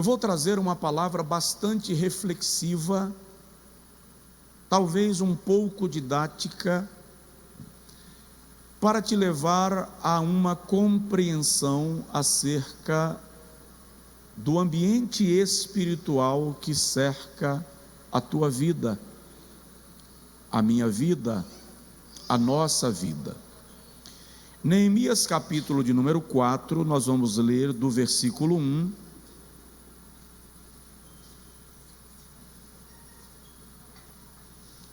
eu vou trazer uma palavra bastante reflexiva, talvez um pouco didática, para te levar a uma compreensão acerca do ambiente espiritual que cerca a tua vida, a minha vida, a nossa vida. Neemias capítulo de número 4, nós vamos ler do versículo 1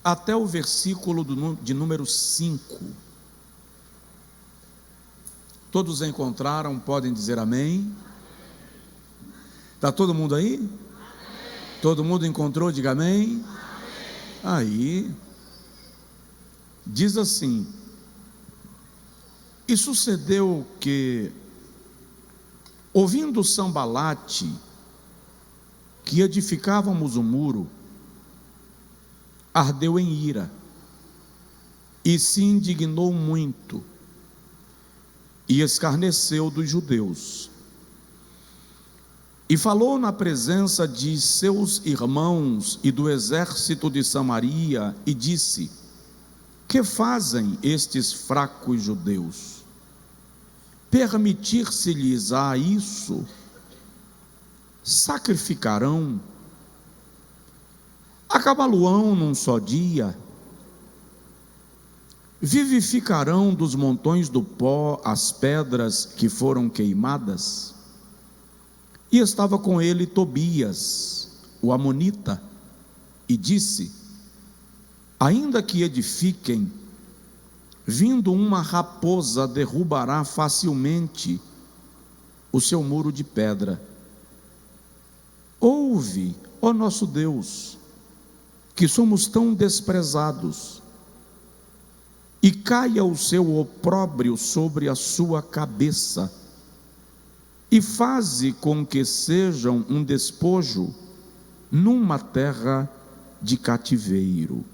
até o versículo de número 5. Todos encontraram, podem dizer amém? Está todo mundo aí? Amém. Todo mundo encontrou, diga amém. Aí, diz assim: e sucedeu que, ouvindo Sambalate, que edificávamos o muro, ardeu em ira, e se indignou muito, e escarneceu dos judeus, e falou na presença de seus irmãos e do exército de Samaria, e disse: que fazem estes fracos judeus? Permitir-se-lhes a isso? Sacrificarão? Acabá-lo-ão num só dia? Vivificarão dos montões do pó as pedras que foram queimadas? E estava com ele Tobias, o amonita, e disse: ainda que edifiquem, vindo uma raposa derrubará facilmente o seu muro de pedra. Ouve, ó nosso Deus, que somos tão desprezados, e caia o seu opróbrio sobre a sua cabeça, e faze com que sejam um despojo numa terra de cativeiro.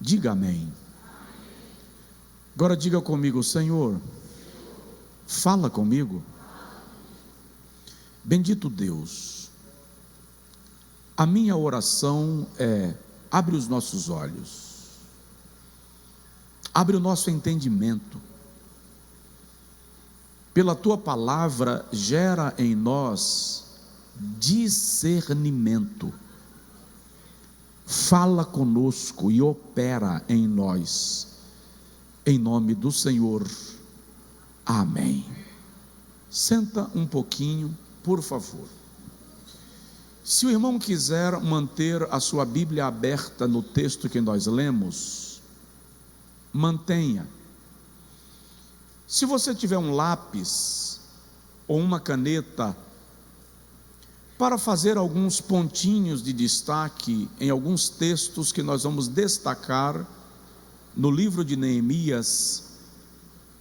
Diga amém. Agora diga comigo: Senhor, fala comigo. Bendito Deus, a minha oração é: abre os nossos olhos, abre o nosso entendimento, pela tua palavra gera em nós discernimento, fala conosco e opera em nós, em nome do Senhor, amém. Senta um pouquinho, por favor. Se o irmão quiser manter a sua Bíblia aberta no texto que nós lemos, mantenha. Se você tiver um lápis ou uma caneta para fazer alguns pontinhos de destaque em alguns textos que nós vamos destacar no livro de Neemias,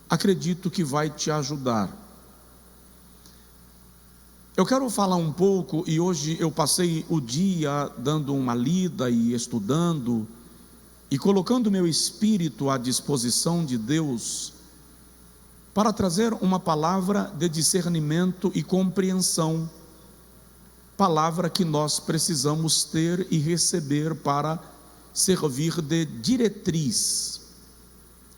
acredito que vai te ajudar. Eu quero falar um pouco, e hoje eu passei o dia dando uma lida e estudando, e colocando meu espírito à disposição de Deus, para trazer uma palavra de discernimento e compreensão, palavra que nós precisamos ter e receber para servir de diretriz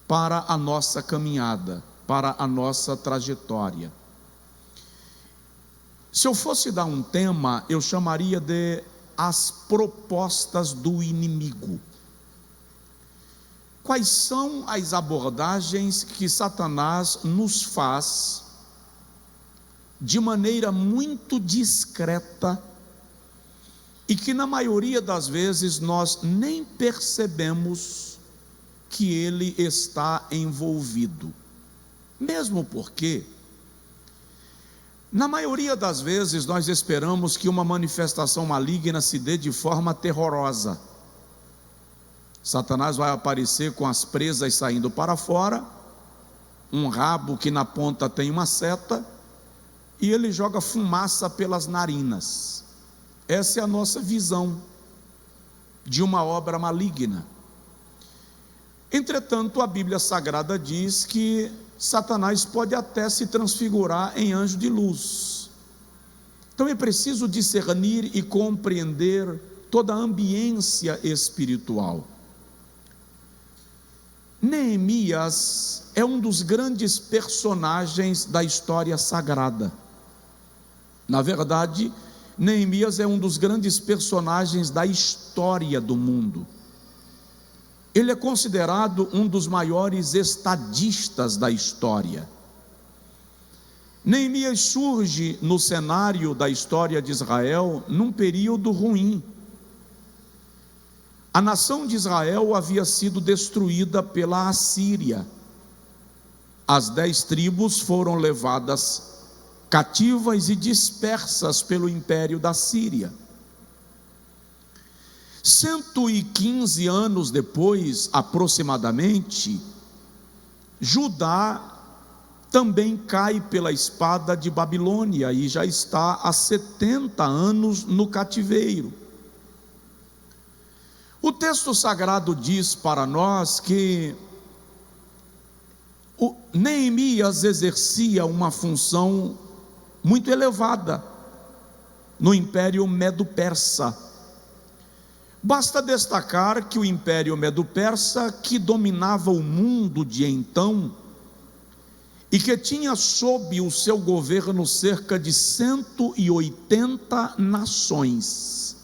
para a nossa caminhada, para a nossa trajetória. Se eu fosse dar um tema, eu chamaria de as propostas do inimigo. Quais são as abordagens que Satanás nos faz de maneira muito discreta e que na maioria das vezes nós nem percebemos que ele está envolvido, mesmo porque na maioria das vezes nós esperamos que uma manifestação maligna se dê de forma terrorosa. Satanás vai aparecer com as presas saindo para fora, um rabo que na ponta tem uma seta, e ele joga fumaça pelas narinas. Essa é a nossa visão de uma obra maligna. Entretanto, a Bíblia Sagrada diz que Satanás pode até se transfigurar em anjo de luz. Então é preciso discernir e compreender toda a ambiência espiritual. Neemias é um dos grandes personagens da história sagrada. Na verdade, Neemias é um dos grandes personagens da história do mundo. Ele é considerado um dos maiores estadistas da história. Neemias surge no cenário da história de Israel num período ruim. A nação de Israel havia sido destruída pela Assíria. As 10 tribos foram levadas cativas e dispersas pelo império da Síria. 115 anos depois, aproximadamente, Judá também cai pela espada de Babilônia e já está há 70 anos no cativeiro. O texto sagrado diz para nós que Neemias exercia uma função muito elevada no Império Medo-Persa. Basta destacar que o Império Medo-Persa, que dominava o mundo de então, e que tinha sob o seu governo cerca de 180 nações,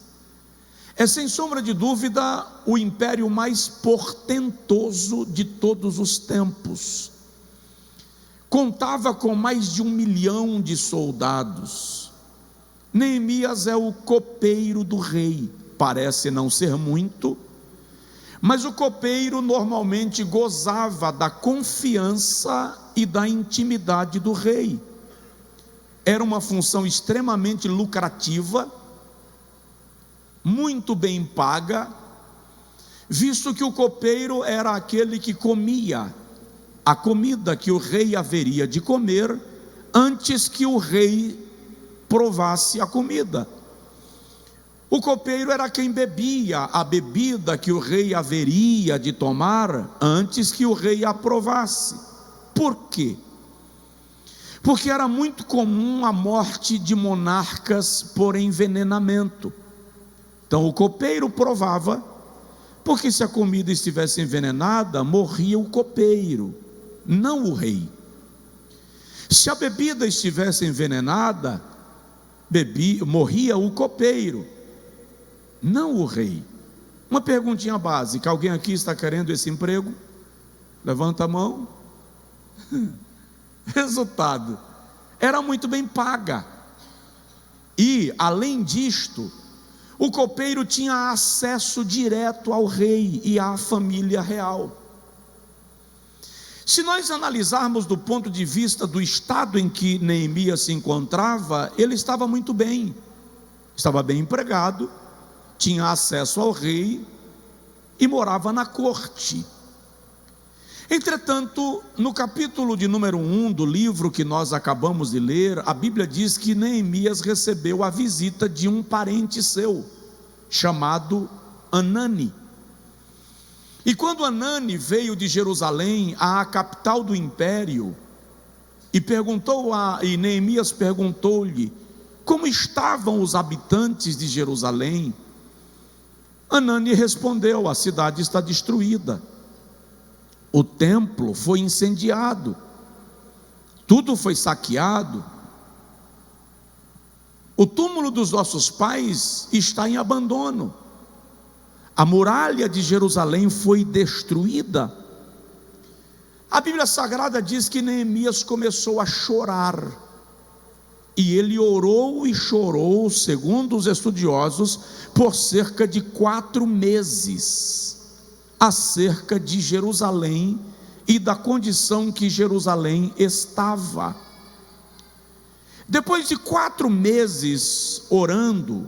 é sem sombra de dúvida o império mais portentoso de todos os tempos. Contava com mais de 1 milhão de soldados. Neemias é o copeiro do rei. Parece não ser muito, mas o copeiro normalmente gozava da confiança e da intimidade do rei. Era uma função extremamente lucrativa, muito bem paga, visto que o copeiro era aquele que comia a comida que o rei haveria de comer antes que o rei provasse a comida. O copeiro era quem bebia a bebida que o rei haveria de tomar antes que o rei a provasse. Por quê? Porque era muito comum a morte de monarcas por envenenamento. Então o copeiro provava, porque se a comida estivesse envenenada, morria o copeiro, não o rei. Se a bebida estivesse envenenada, morria o copeiro, não o rei. Uma perguntinha básica: alguém aqui está querendo esse emprego? Levanta a mão. Resultado: era muito bem paga. E além disto, o copeiro tinha acesso direto ao rei e à família real. Se nós analisarmos do ponto de vista do estado em que Neemias se encontrava, ele estava muito bem, estava bem empregado, tinha acesso ao rei e morava na corte. Entretanto, no capítulo de número 1 do livro que nós acabamos de ler, a Bíblia diz que Neemias recebeu a visita de um parente seu, chamado Anani. E quando Anani veio de Jerusalém, à capital do império, e Neemias perguntou-lhe como estavam os habitantes de Jerusalém, Anani respondeu: a cidade está destruída, o templo foi incendiado, tudo foi saqueado, o túmulo dos nossos pais está em abandono, a muralha de Jerusalém foi destruída. A Bíblia Sagrada diz que Neemias começou a chorar, e ele orou e chorou, segundo os estudiosos, por cerca de 4 meses, acerca de Jerusalém e da condição que Jerusalém estava. Depois de 4 meses orando,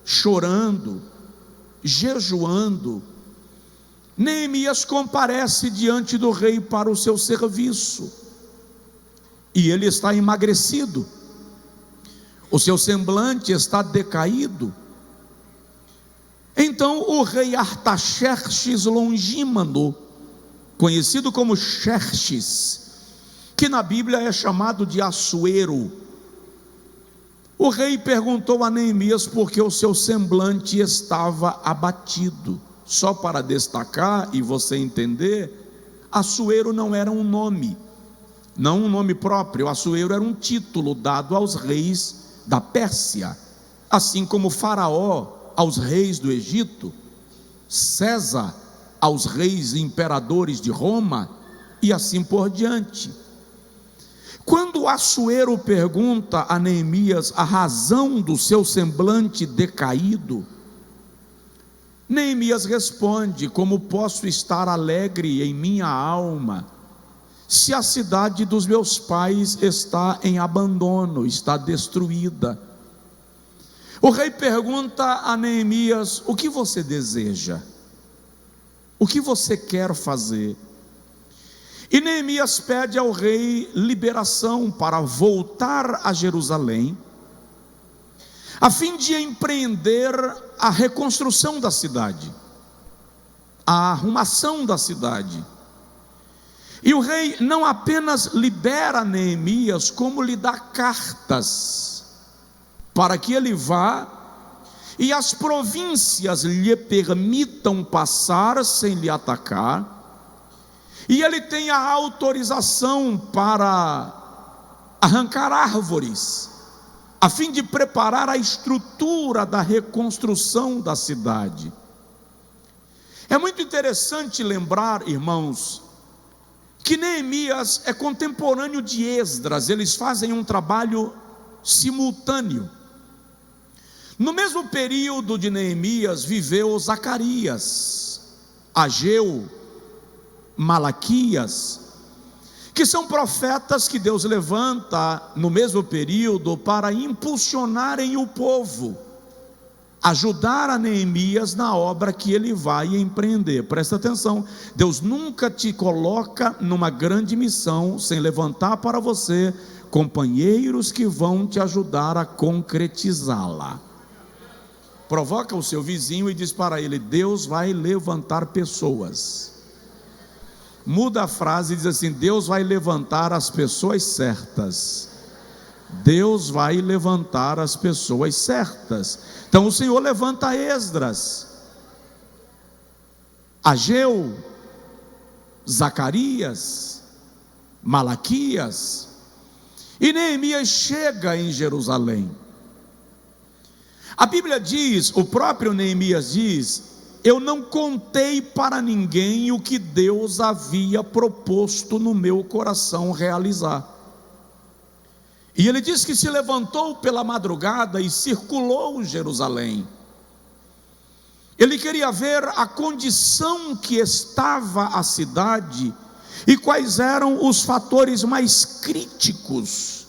chorando, jejuando, Neemias comparece diante do rei para o seu serviço, e ele está emagrecido, o seu semblante está decaído. Então o rei Artaxerxes Longímano, conhecido como Xerxes, que na Bíblia é chamado de Assuero, O rei perguntou a Neemias porque o seu semblante estava abatido. Só para destacar e você entender, Assuero não era um nome, não um nome próprio. Assuero era um título dado aos reis da Pérsia, assim como Faraó aos reis do Egito, César aos reis e imperadores de Roma, e assim por diante. Quando Assuero pergunta a Neemias a razão do seu semblante decaído, Neemias responde: como posso estar alegre em minha alma, se a cidade dos meus pais está em abandono, está destruída? O rei pergunta a Neemias: o que você deseja? O que você quer fazer? E Neemias pede ao rei liberação para voltar a Jerusalém, a fim de empreender a reconstrução da cidade, a arrumação da cidade. E o rei não apenas libera Neemias, como lhe dá cartas para que ele vá e as províncias lhe permitam passar sem lhe atacar, e ele tem a autorização para arrancar árvores, a fim de preparar a estrutura da reconstrução da cidade. É muito interessante lembrar, irmãos, que Neemias é contemporâneo de Esdras. Eles fazem um trabalho simultâneo. No mesmo período de Neemias viveu Zacarias, Ageu, Malaquias, que são profetas que Deus levanta no mesmo período para impulsionarem o povo, ajudar a Neemias na obra que ele vai empreender. Presta atenção, Deus nunca te coloca numa grande missão sem levantar para você companheiros que vão te ajudar a concretizá-la. Provoca o seu vizinho e diz para ele: Deus vai levantar pessoas. Muda a frase e diz assim: Deus vai levantar as pessoas certas. Deus vai levantar as pessoas certas. Então o Senhor levanta Esdras, Ageu, Zacarias, Malaquias, e Neemias chega em Jerusalém. A Bíblia diz, o próprio Neemias diz: eu não contei para ninguém o que Deus havia proposto no meu coração realizar. E ele diz que se levantou pela madrugada e circulou Jerusalém. Ele queria ver a condição que estava a cidade e quais eram os fatores mais críticos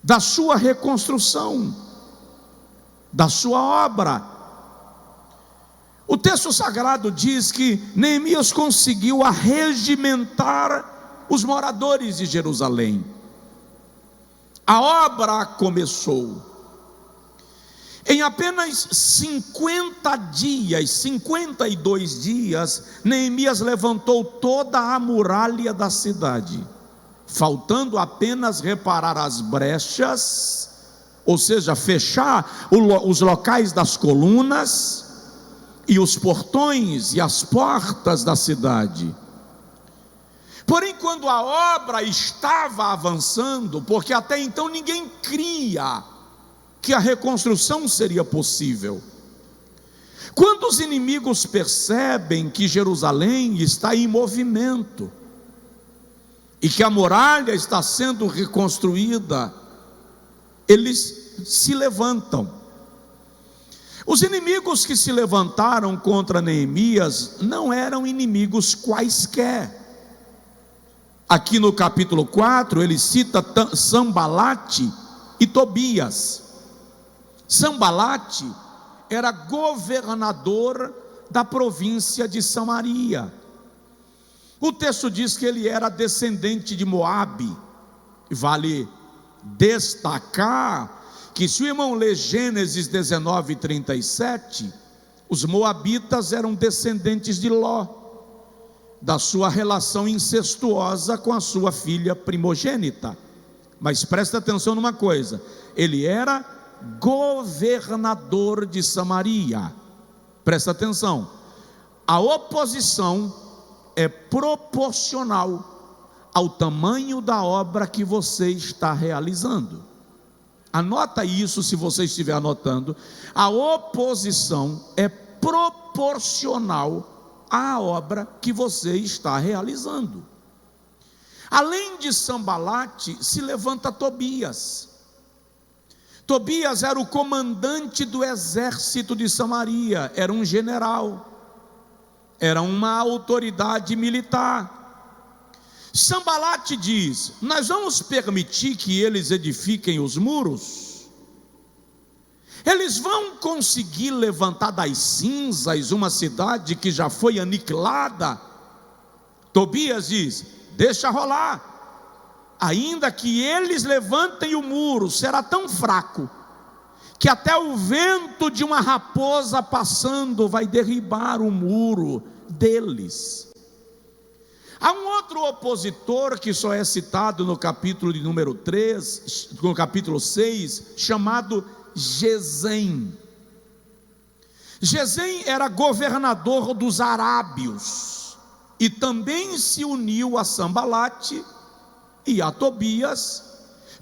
da sua reconstrução, da sua obra. O texto sagrado diz que Neemias conseguiu arregimentar os moradores de Jerusalém. A obra começou. Em apenas 50 dias, 52 dias, Neemias levantou toda a muralha da cidade, faltando apenas reparar as brechas, ou seja, fechar os locais das colunas e os portões e as portas da cidade. Porém, quando a obra estava avançando, porque até então ninguém cria que a reconstrução seria possível, quando os inimigos percebem que Jerusalém está em movimento e que a muralha está sendo reconstruída, eles se levantam. Os inimigos que se levantaram contra Neemias não eram inimigos quaisquer. Aqui no capítulo 4 ele cita Sambalate e Tobias. Sambalate era governador da província de Samaria. O texto diz que ele era descendente de Moabe. Vale destacar que, se o irmão lê Gênesis 19:37, os moabitas eram descendentes de Ló, da sua relação incestuosa com a sua filha primogênita. Mas presta atenção numa coisa: ele era governador de Samaria. Presta atenção, a oposição é proporcional ao tamanho da obra que você está realizando. Anota isso, se você estiver anotando. A oposição é proporcional à obra que você está realizando. Além de Sambalate, se levanta Tobias. Tobias era o comandante do exército de Samaria, era um general, era uma autoridade militar. Sambalate diz: nós vamos permitir que eles edifiquem os muros? Eles vão conseguir levantar das cinzas uma cidade que já foi aniquilada? Tobias diz: deixa rolar. Ainda que eles levantem o muro, será tão fraco que até o vento de uma raposa passando vai derribar o muro deles. Há um outro opositor que só é citado no capítulo de número 3, no capítulo 6, chamado Gesem. Gesem era governador dos arábios e também se uniu a Sambalate e a Tobias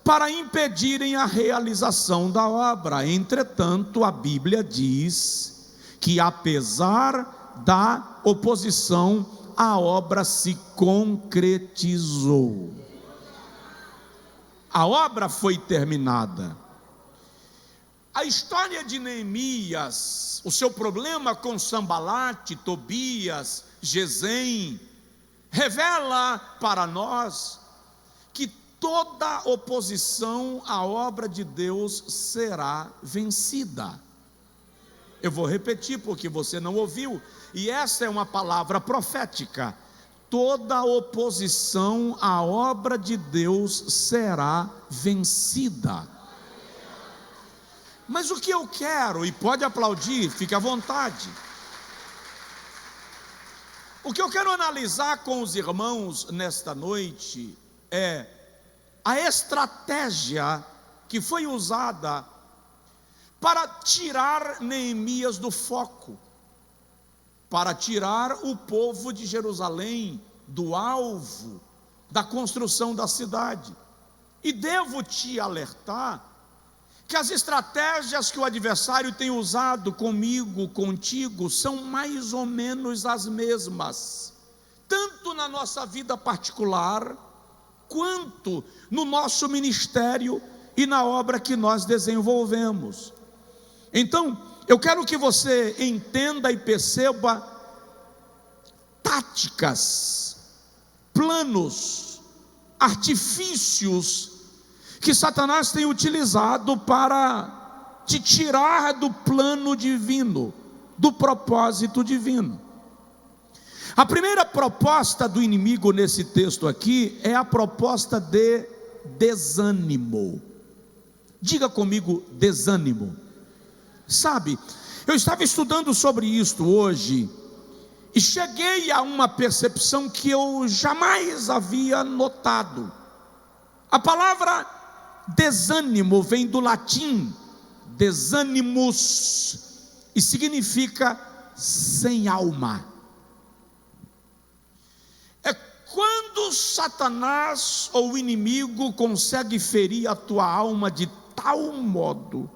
para impedirem a realização da obra. Entretanto, a Bíblia diz que apesar da oposição, a obra se concretizou. A obra foi terminada. A história de Neemias, o seu problema com Sambalate, Tobias, Gesem, revela para nós que toda oposição à obra de Deus será vencida. Eu vou repetir porque você não ouviu, e essa é uma palavra profética. Toda oposição à obra de Deus será vencida. Mas o que eu quero, e pode aplaudir, fique à vontade. O que eu quero analisar com os irmãos nesta noite é a estratégia que foi usada para tirar Neemias do foco, para tirar o povo de Jerusalém do alvo da construção da cidade. E devo te alertar que as estratégias que o adversário tem usado comigo, contigo, são mais ou menos as mesmas, tanto na nossa vida particular, quanto no nosso ministério e na obra que nós desenvolvemos. Então, eu quero que você entenda e perceba táticas, planos, artifícios que Satanás tem utilizado para te tirar do plano divino, do propósito divino. A primeira proposta do inimigo nesse texto aqui é a proposta de desânimo. Diga comigo, desânimo. Sabe, eu estava estudando sobre isto hoje e cheguei a uma percepção que eu jamais havia notado. A palavra desânimo vem do latim desanimus e significa sem alma. É quando Satanás ou o inimigo consegue ferir a tua alma de tal modo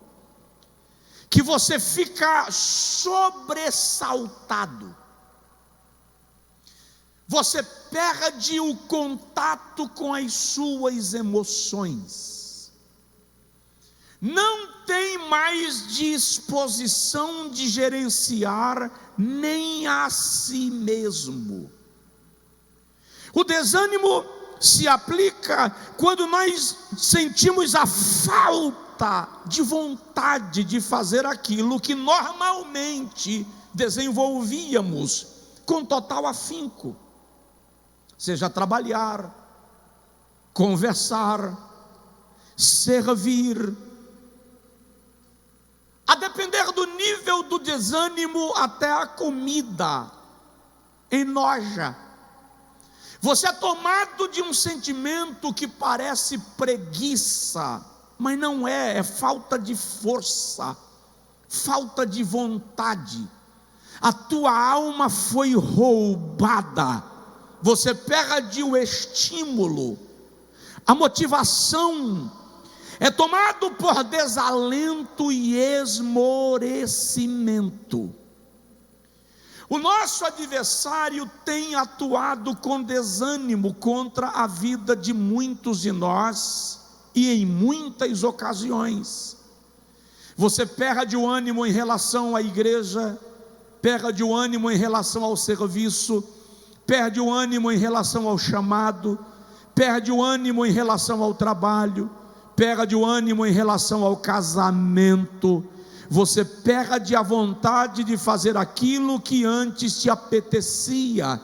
que você fica sobressaltado, você perde o contato com as suas emoções, não tem mais disposição de gerenciar nem a si mesmo. O desânimo se aplica quando nós sentimos a falta de vontade de fazer aquilo que normalmente desenvolvíamos com total afinco, seja trabalhar, conversar, servir. A depender do nível do desânimo, até a comida enoja. Você é tomado de um sentimento que parece preguiça, mas não é, é falta de força, falta de vontade. A tua alma foi roubada, você perde o estímulo, a motivação, é tomado por desalento e esmorecimento. O nosso adversário tem atuado com desânimo contra a vida de muitos de nós, e em muitas ocasiões. Você perde o ânimo em relação à igreja, perde o ânimo em relação ao serviço, perde o ânimo em relação ao chamado, perde o ânimo em relação ao trabalho, perde o ânimo em relação ao casamento. Você perde a vontade de fazer aquilo que antes te apetecia,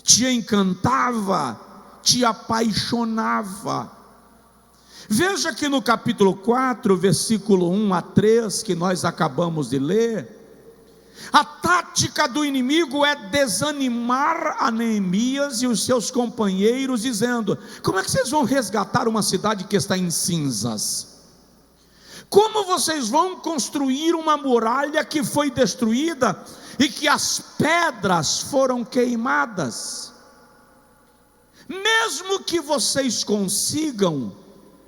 te encantava, te apaixonava. Veja que no capítulo 4, versículo 1 a 3, que nós acabamos de ler, a tática do inimigo é desanimar a Neemias e os seus companheiros, dizendo: como é que vocês vão resgatar uma cidade que está em cinzas? Como vocês vão construir uma muralha que foi destruída e que as pedras foram queimadas? Mesmo que vocês consigam,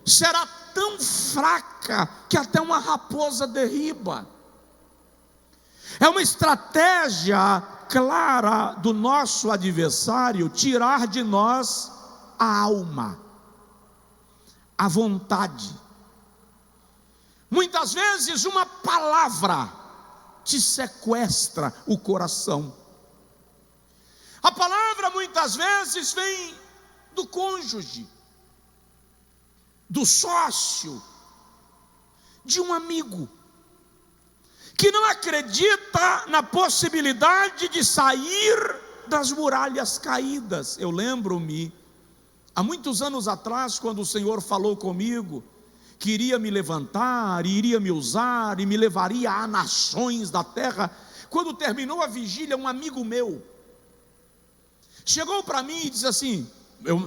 será tão fraca que até uma raposa derriba. É uma estratégia clara do nosso adversário tirar de nós a alma, a vontade. Muitas vezes uma palavra te sequestra o coração. A palavra muitas vezes vem do cônjuge, do sócio, de um amigo, que não acredita na possibilidade de sair das muralhas caídas. Eu lembro-me, há muitos anos atrás, quando o Senhor falou comigo, que iria me levantar, iria me usar, e me levaria a nações da terra. Quando terminou a vigília, um amigo meu chegou para mim e disse assim,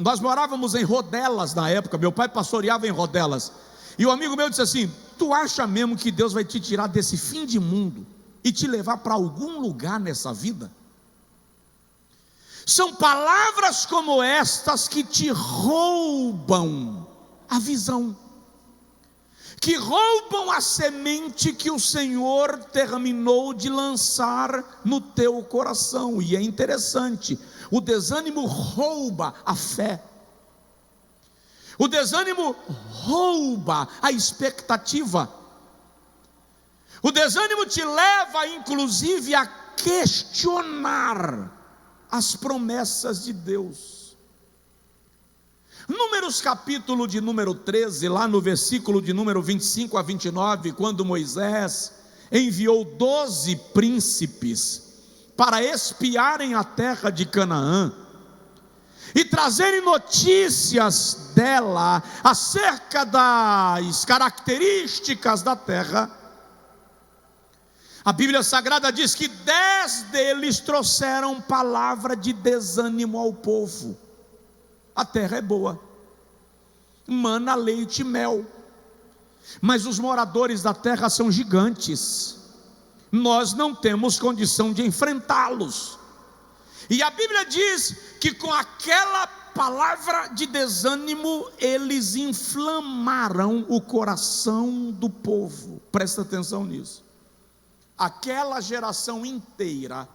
nós morávamos em Rodelas na época, meu pai pastoreava em Rodelas, e o amigo meu disse assim: tu acha mesmo que Deus vai te tirar desse fim de mundo e te levar para algum lugar nessa vida? São palavras como estas que te roubam a visão, que roubam a semente que o Senhor terminou de lançar no teu coração. E é interessante, o desânimo rouba a fé, o desânimo rouba a expectativa, o desânimo te leva inclusive a questionar as promessas de Deus. Números capítulo de número 13, lá no versículo de número 25 a 29, quando Moisés enviou 12 príncipes para espiarem a terra de Canaã e trazerem notícias dela acerca das características da terra, a Bíblia Sagrada diz que 10 deles trouxeram palavra de desânimo ao povo. A terra é boa, mana leite e mel, mas os moradores da terra são gigantes, nós não temos condição de enfrentá-los. E a Bíblia diz que com aquela palavra de desânimo, eles inflamaram o coração do povo. Presta atenção nisso. Aquela geração inteira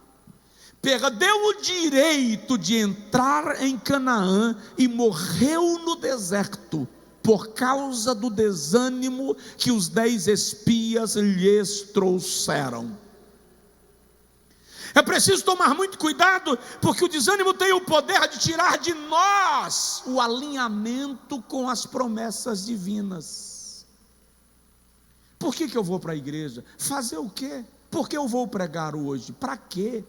perdeu o direito de entrar em Canaã e morreu no deserto por causa do desânimo que os 10 espias lhes trouxeram. É preciso tomar muito cuidado, porque o desânimo tem o poder de tirar de nós o alinhamento com as promessas divinas. Por que eu vou para a igreja? Fazer o quê? Por que eu vou pregar hoje? Para quê?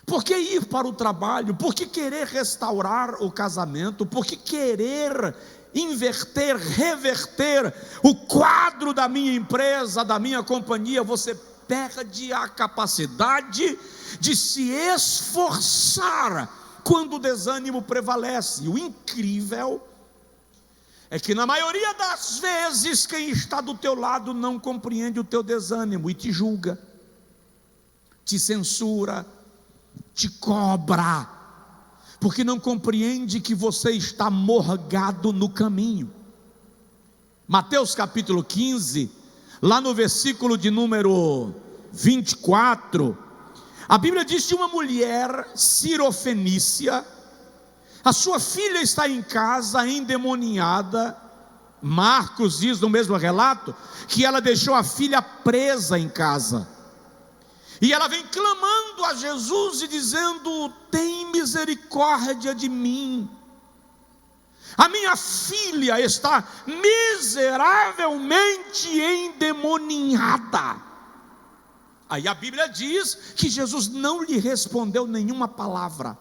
Por que ir para o trabalho? Por que querer restaurar o casamento? Por que querer inverter, reverter o quadro da minha empresa, da minha companhia? Você perde a capacidade de se esforçar quando o desânimo prevalece. E o incrível é que na maioria das vezes quem está do teu lado não compreende o teu desânimo e te julga, te censura, te cobra, porque não compreende que você está morgado no caminho. Mateus capítulo 15, lá no versículo de número 24, a Bíblia diz de uma mulher sirofenícia. A sua filha está em casa endemoniada. Marcos diz no mesmo relato que ela deixou a filha presa em casa. E ela vem clamando a Jesus e dizendo: tem misericórdia de mim. A minha filha está miseravelmente endemoniada. Aí a Bíblia diz que Jesus não lhe respondeu nenhuma palavra.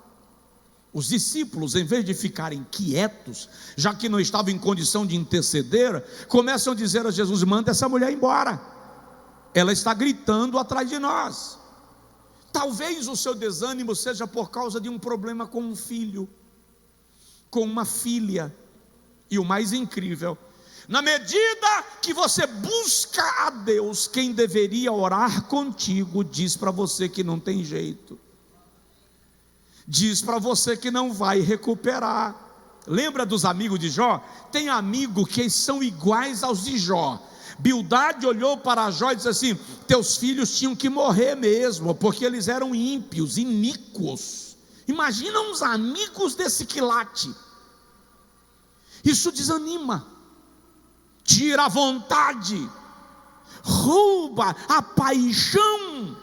Os discípulos, em vez de ficarem quietos, já que não estavam em condição de interceder, começam a dizer a Jesus: manda essa mulher embora, ela está gritando atrás de nós. Talvez o seu desânimo seja por causa de um problema com um filho, com uma filha. E o mais incrível, na medida que você busca a Deus, quem deveria orar contigo diz para você que não tem jeito, diz para você que não vai recuperar. Lembra dos amigos de Jó? Tem amigo que são iguais aos de Jó. Bildade olhou para Jó e disse assim: teus filhos tinham que morrer mesmo, porque eles eram ímpios, iníquos. Imagina uns amigos desse quilate. Isso desanima, tira a vontade, rouba a paixão.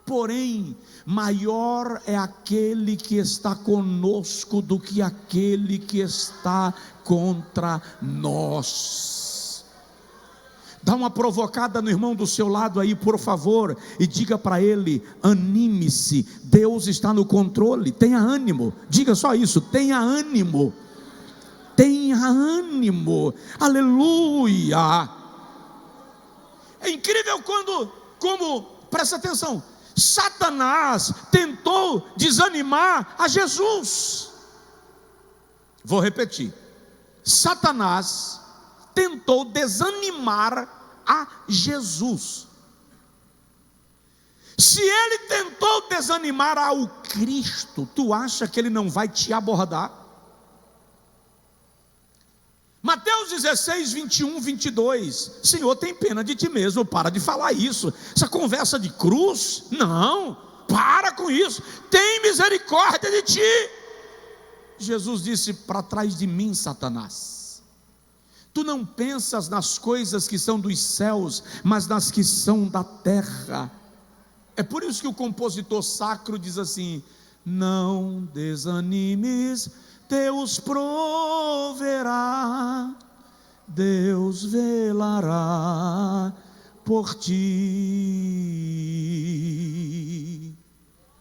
Porém, maior é aquele que está conosco do que aquele que está contra nós. Dá uma provocada no irmão do seu lado aí, por favor, e diga para ele: anime-se, Deus está no controle, tenha ânimo. Diga só isso: tenha ânimo, tenha ânimo, aleluia. É incrível presta atenção, Satanás tentou desanimar a Jesus. Vou repetir: Satanás tentou desanimar a Jesus. Se ele tentou desanimar ao Cristo, tu acha que ele não vai te abordar? Mateus 16, 21, 22. Senhor, tem pena de ti mesmo, para de falar isso. Essa conversa de cruz, não, para com isso. Tem misericórdia de ti. Jesus disse: para trás de mim, Satanás. Tu não pensas nas coisas que são dos céus, mas nas que são da terra. É por isso que o compositor sacro diz assim: não desanimes, Deus proverá, Deus velará por ti.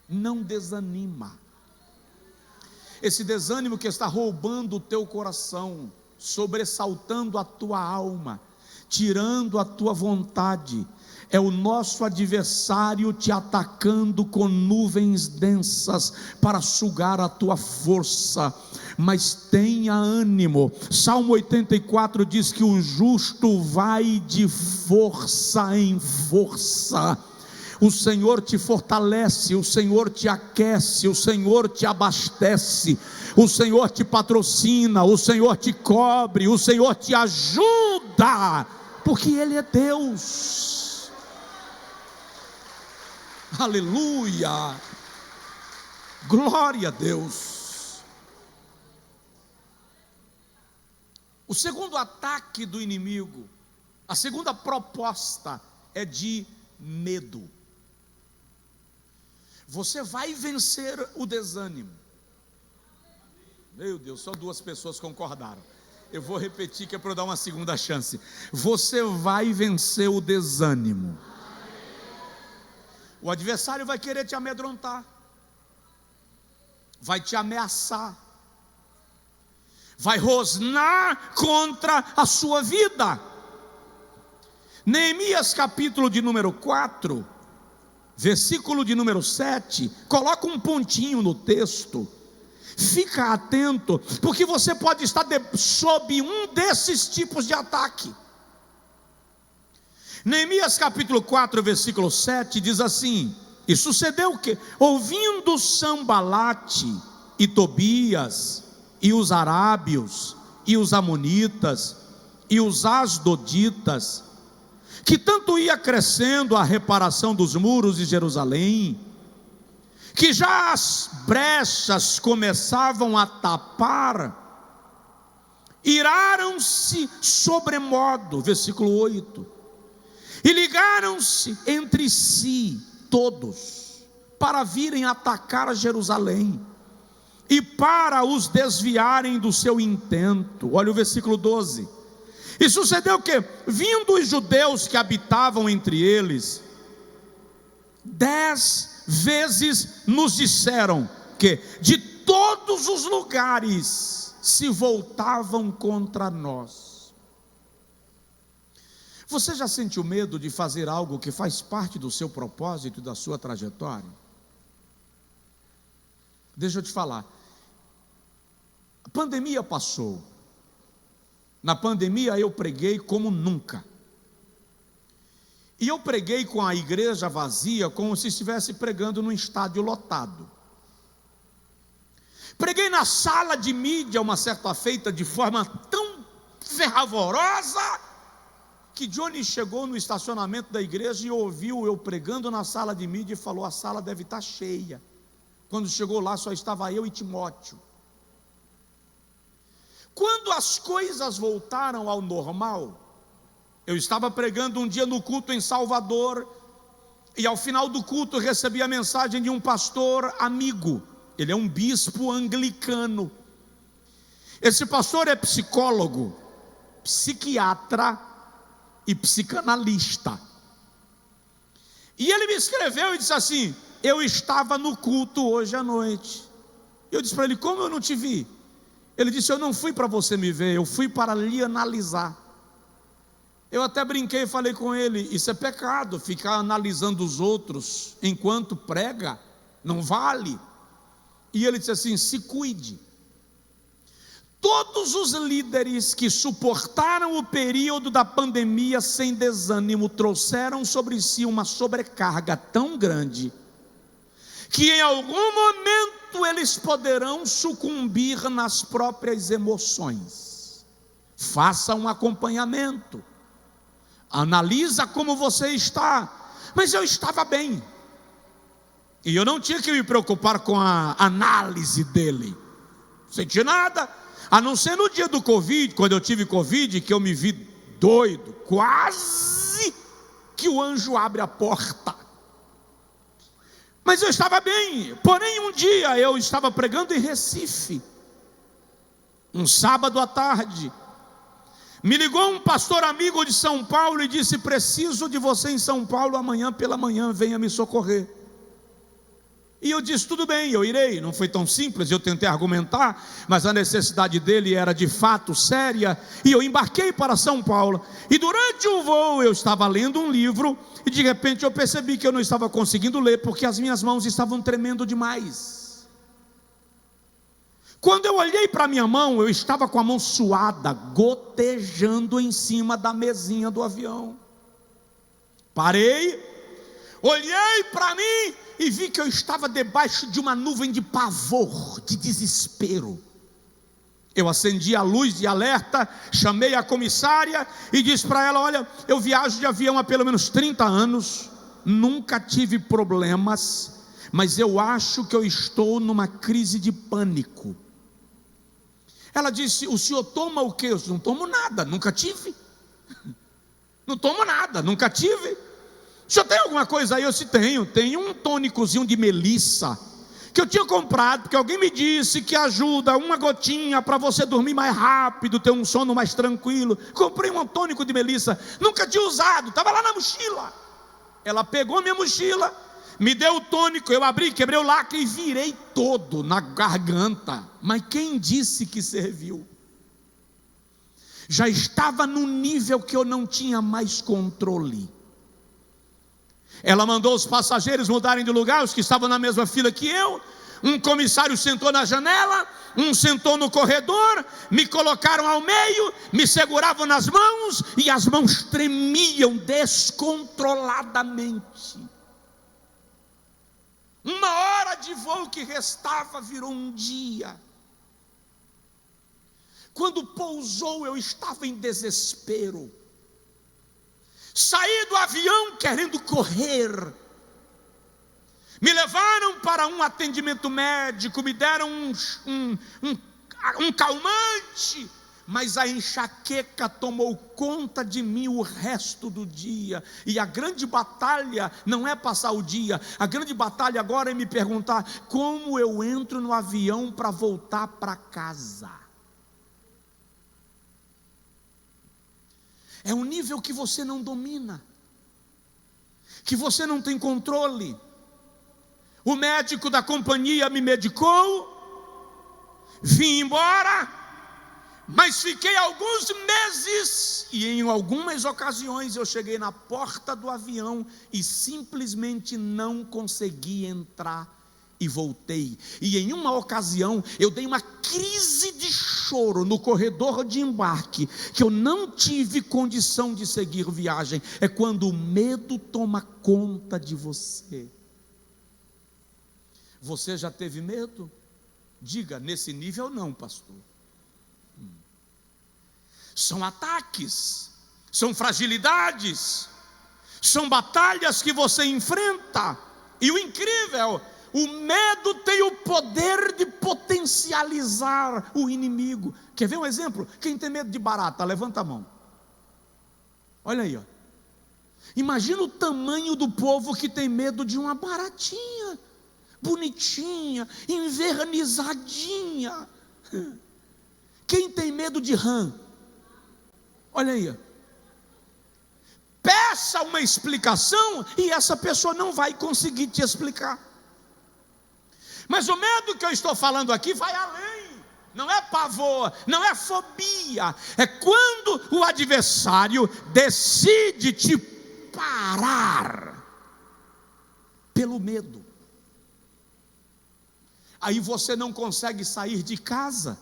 Não desanima. Esse desânimo que está roubando o teu coração, sobressaltando a tua alma, tirando a tua vontade, é o nosso adversário te atacando com nuvens densas para sugar a tua força. Mas tenha ânimo. Salmo 84 diz que o justo vai de força em força. O Senhor te fortalece, o Senhor te aquece, o Senhor te abastece, o Senhor te patrocina, o Senhor te cobre, o Senhor te ajuda, porque Ele é Deus. Aleluia, glória a Deus. O segundo ataque do inimigo, a segunda proposta é de medo. Você vai vencer o desânimo. Meu Deus, só 2 pessoas concordaram. Eu vou repetir que é para eu dar uma segunda chance. Você vai vencer o desânimo. O adversário vai querer te amedrontar, vai te ameaçar, vai rosnar contra a sua vida. Neemias capítulo de número 4, versículo de número 7, coloca um pontinho no texto, fica atento, porque você pode estar sob um desses tipos de ataque. Neemias capítulo 4, versículo 7 diz assim: e sucedeu que, ouvindo Sambalate e Tobias, e os arábios, e os amonitas, e os asdoditas, que tanto ia crescendo a reparação dos muros de Jerusalém, que já as brechas começavam a tapar, iraram-se sobremodo, versículo 8, e ligaram-se entre si todos, para virem atacar a Jerusalém, e para os desviarem do seu intento. Olha o versículo 12, e sucedeu que, vindo os judeus que habitavam entre eles, 10 vezes nos disseram que de todos os lugares se voltavam contra nós. Você já sentiu medo de fazer algo que faz parte do seu propósito e da sua trajetória? Deixa eu te falar, a pandemia passou. Na pandemia eu preguei como nunca, e eu preguei com a igreja vazia, como se estivesse pregando num estádio lotado. Preguei na sala de mídia uma certa feita de forma tão fervorosa, que Johnny chegou no estacionamento da igreja e ouviu eu pregando na sala de mídia e falou: a sala deve estar cheia. Quando chegou lá só estava eu e Timóteo. Quando as coisas voltaram ao normal, eu estava pregando um dia no culto em Salvador, e ao final do culto recebi a mensagem de um pastor amigo. Ele é um bispo anglicano. Esse pastor é psicólogo, psiquiatra e psicanalista. E ele me escreveu e disse assim: eu estava no culto hoje à noite. Eu disse para ele: como eu não te vi? Ele disse: eu não fui para você me ver, eu fui para lhe analisar. Eu até brinquei e falei com ele: isso é pecado, ficar analisando os outros enquanto prega, não vale. E ele disse assim: se cuide. Todos os líderes que suportaram o período da pandemia sem desânimo trouxeram sobre si uma sobrecarga tão grande que em algum momento eles poderão sucumbir nas próprias emoções. Faça um acompanhamento, analisa como você está. Mas eu estava bem, e eu não tinha que me preocupar com a análise dele, não senti nada, a não ser no dia do Covid, quando eu tive Covid, que eu me vi doido, quase que o anjo abre a porta. Mas eu estava bem. Porém um dia eu estava pregando em Recife, um sábado à tarde. Me ligou um pastor amigo de São Paulo e disse: preciso de você em São Paulo amanhã pela manhã, venha me socorrer. E eu disse: tudo bem, eu irei. Não foi tão simples, eu tentei argumentar, mas a necessidade dele era de fato séria, e eu embarquei para São Paulo. E durante o voo eu estava lendo um livro, e de repente eu percebi que eu não estava conseguindo ler, porque as minhas mãos estavam tremendo demais. Quando eu olhei para a minha mão, eu estava com a mão suada, gotejando em cima da mesinha do avião. Parei, olhei para mim e vi que eu estava debaixo de uma nuvem de pavor, de desespero. Eu acendi a luz de alerta, chamei a comissária e disse para ela: olha, eu viajo de avião há pelo menos 30 anos, nunca tive problemas, mas eu acho que eu estou numa crise de pânico. Ela disse: o senhor toma o quê? Eu disse: não tomo nada, nunca tive. Não tomo nada, nunca tive. O senhor tem alguma coisa aí? Eu disse: tenho um tônicozinho de melissa, que eu tinha comprado, porque alguém me disse que ajuda, uma gotinha para você dormir mais rápido, ter um sono mais tranquilo. Comprei um tônico de melissa, nunca tinha usado, estava lá na mochila. Ela pegou minha mochila, me deu o tônico, eu abri, quebrei o lacre e virei todo na garganta. Mas quem disse que serviu? Já estava num nível que eu não tinha mais controle. Ela mandou os passageiros mudarem de lugar, os que estavam na mesma fila que eu. Um comissário sentou na janela, um sentou no corredor, me colocaram ao meio, me seguravam nas mãos, e as mãos tremiam descontroladamente. 1 hora de voo que restava virou um dia. Quando pousou, eu estava em desespero. Saí do avião querendo correr. Me levaram para um atendimento médico, me deram um calmante, mas a enxaqueca tomou conta de mim o resto do dia. E a grande batalha não é passar o dia, a grande batalha agora é me perguntar: como eu entro no avião para voltar para casa? É um nível que você não domina, que você não tem controle. O médico da companhia me medicou, vim embora, mas fiquei alguns meses, e em algumas ocasiões eu cheguei na porta do avião e simplesmente não consegui entrar e voltei. E em uma ocasião eu dei uma crise de choro no corredor de embarque, que eu não tive condição de seguir viagem. É quando o medo toma conta de você. Você já teve medo? Diga, nesse nível não, pastor. São ataques, são fragilidades, são batalhas que você enfrenta. E o incrível, o medo tem o poder de potencializar o inimigo. Quer ver um exemplo? Quem tem medo de barata, levanta a mão. Olha aí, ó. Imagina o tamanho do povo que tem medo de uma baratinha, bonitinha, envernizadinha. Quem tem medo de rã? Olha aí. Peça uma explicação e essa pessoa não vai conseguir te explicar. Mas o medo que eu estou falando aqui vai além. Não é pavor, não é fobia. É quando o adversário decide te parar pelo medo. Aí você não consegue sair de casa,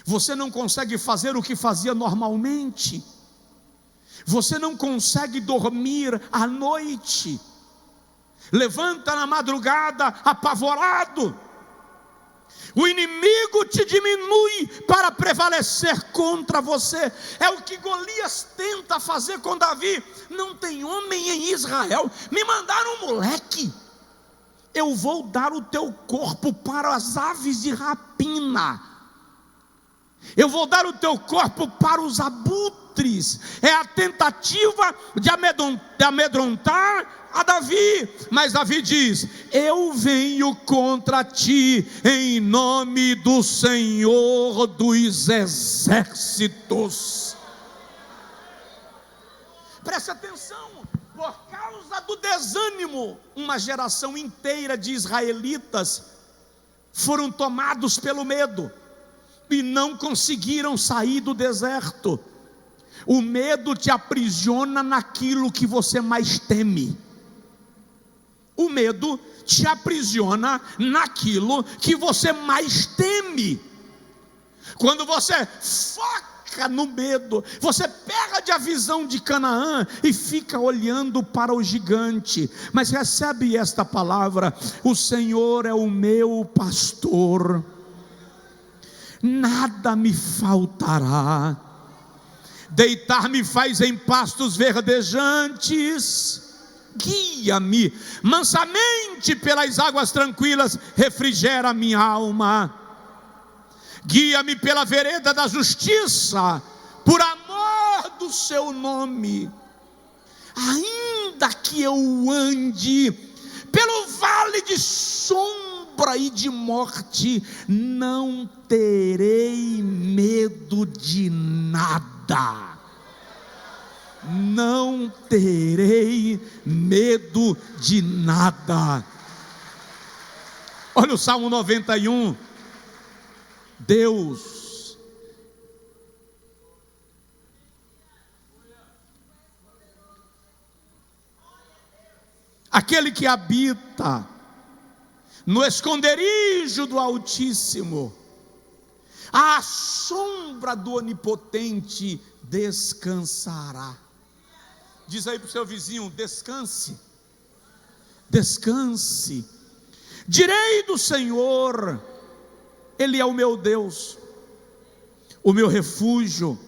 você não consegue fazer o que fazia normalmente, você não consegue dormir à noite, levanta na madrugada apavorado, o inimigo te diminui para prevalecer contra você. É o que Golias tenta fazer com Davi. Não tem homem em Israel, me mandaram um moleque. Eu vou dar o teu corpo para as aves de rapina, eu vou dar o teu corpo para os abutres. É a tentativa de amedrontar a Davi. Mas Davi diz: eu venho contra ti em nome do Senhor dos exércitos. Preste atenção. Por causa do desânimo, uma geração inteira de israelitas foram tomados pelo medo e não conseguiram sair do deserto. O medo te aprisiona naquilo que você mais teme. O medo te aprisiona naquilo que você mais teme. Quando você foca no medo, você perde a visão de Canaã e fica olhando para o gigante. Mas recebe esta palavra: o Senhor é o meu pastor, nada me faltará. Deitar-me faz em pastos verdejantes, guia-me mansamente pelas águas tranquilas, refrigera minha alma. Guia-me pela vereda da justiça, por amor do seu nome. Ainda que eu ande pelo vale de sombra e de morte, não terei medo de nada. Não terei medo de nada. Olha o Salmo 91. Deus aquele que habita no esconderijo do Altíssimo, à sombra do Onipotente descansará. Diz aí para o seu vizinho: descanse, descanse. Direi do Senhor, Ele é o meu Deus, o meu refúgio,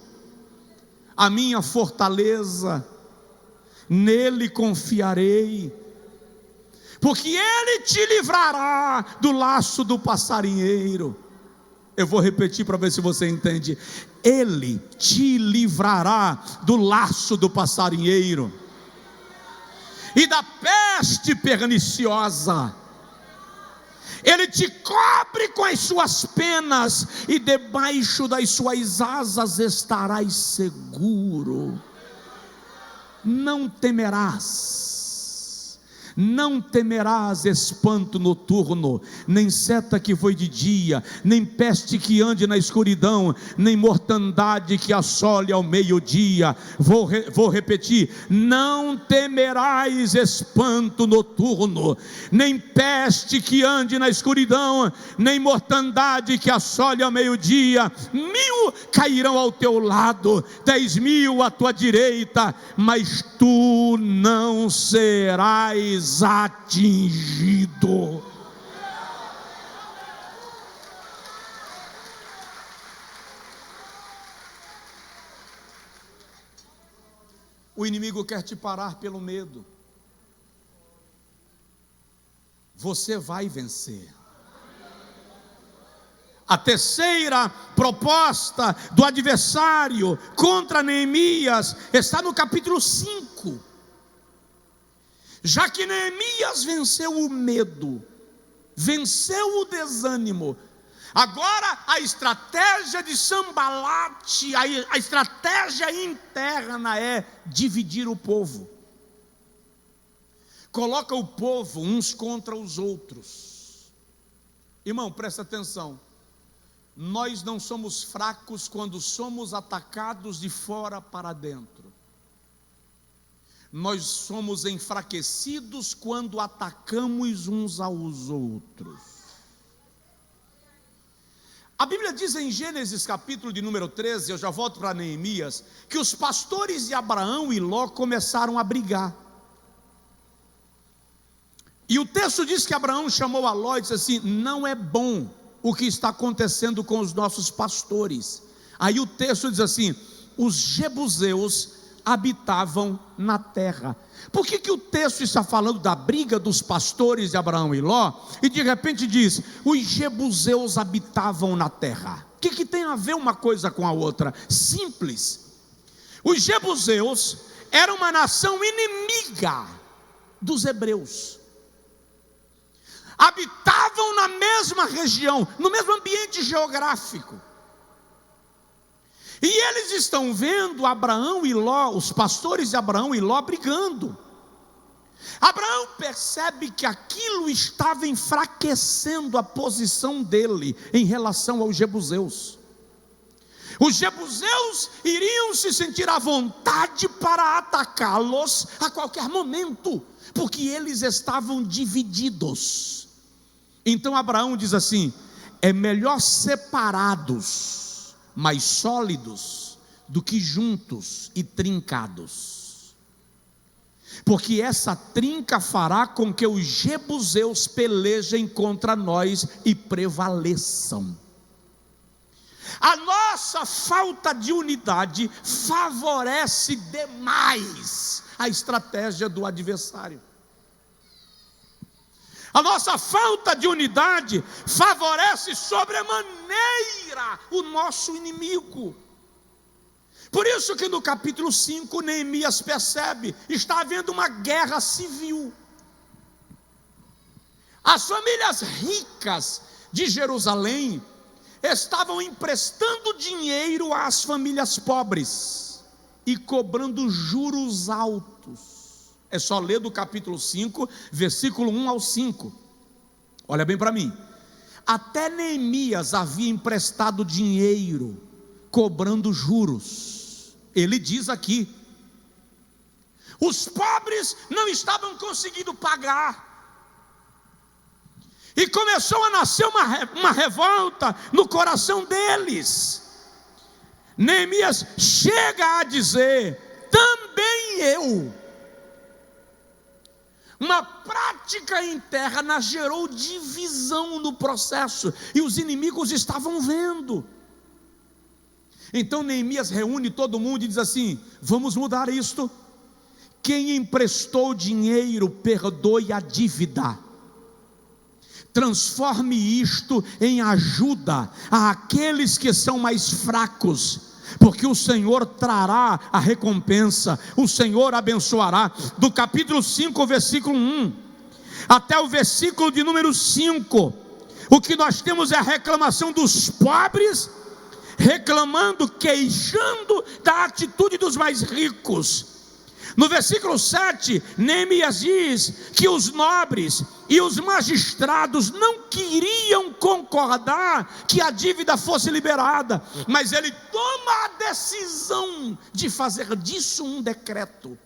a minha fortaleza, nele confiarei, porque Ele te livrará do laço do passarinheiro. Eu vou repetir para ver se você entende. Ele te livrará do laço do passarinheiro e da peste perniciosa. Ele te cobre com as suas penas, e debaixo das suas asas estarás seguro. Não temerás, não temerás espanto noturno, nem seta que foi de dia, nem peste que ande na escuridão, nem mortandade que assole ao meio-dia. Vou repetir: não temerás espanto noturno, nem peste que ande na escuridão, nem mortandade que assole ao meio-dia. 1000 cairão ao teu lado, 10.000 à tua direita, mas tu não serás atingido. O inimigo quer te parar pelo medo. Você vai vencer. A terceira proposta do adversário contra Neemias está no capítulo 5. Já que Neemias venceu o medo, venceu o desânimo, agora a estratégia de Sanbalate, a estratégia interna é dividir o povo. Coloca o povo uns contra os outros. Irmão, presta atenção. Nós não somos fracos quando somos atacados de fora para dentro. Nós somos enfraquecidos quando atacamos uns aos outros. A Bíblia diz em Gênesis capítulo de número 13, eu já volto para Neemias, que os pastores de Abraão e Ló começaram a brigar. E o texto diz que Abraão chamou a Ló e disse assim: não é bom o que está acontecendo com os nossos pastores. Aí o texto diz assim: os jebuseus habitavam na terra. Por que o texto está falando da briga dos pastores de Abraão e Ló, e de repente diz, os jebuseus habitavam na terra? O que tem a ver uma coisa com a outra? Simples. Os jebuseus eram uma nação inimiga dos hebreus. Habitavam na mesma região, no mesmo ambiente geográfico. E eles estão vendo Abraão e Ló, os pastores de Abraão e Ló brigando. Abraão percebe que aquilo estava enfraquecendo a posição dele em relação aos jebuseus. Os jebuseus iriam se sentir à vontade para atacá-los a qualquer momento, porque eles estavam divididos. Então Abraão diz assim: é melhor separados, mas sólidos, do que juntos e trincados, porque essa trinca fará com que os jebuseus pelejem contra nós e prevaleçam. A nossa falta de unidade favorece demais a estratégia do adversário. A nossa falta de unidade favorece sobremaneira o nosso inimigo. Por isso que no capítulo 5 Neemias percebe, está havendo uma guerra civil. As famílias ricas de Jerusalém estavam emprestando dinheiro às famílias pobres e cobrando juros altos. É só ler do capítulo 5, versículo 1 ao 5. Olha bem para mim. Até Neemias havia emprestado dinheiro, cobrando juros. Ele diz aqui: Os pobres não estavam conseguindo pagar. E começou a nascer uma revolta no coração deles. Neemias chega a dizer: também eu. Uma prática interna gerou divisão no processo, e os inimigos estavam vendo. Então Neemias reúne todo mundo e diz assim: vamos mudar isto. Quem emprestou dinheiro, perdoe a dívida. Transforme isto em ajuda àqueles que são mais fracos, porque o Senhor trará a recompensa, o Senhor abençoará. Do capítulo 5, versículo 1, até o versículo de número 5, o que nós temos é a reclamação dos pobres, reclamando, queixando da atitude dos mais ricos. No versículo 7, Neemias diz que os nobres e os magistrados não queriam concordar que a dívida fosse liberada, mas ele toma a decisão de fazer disso um decreto.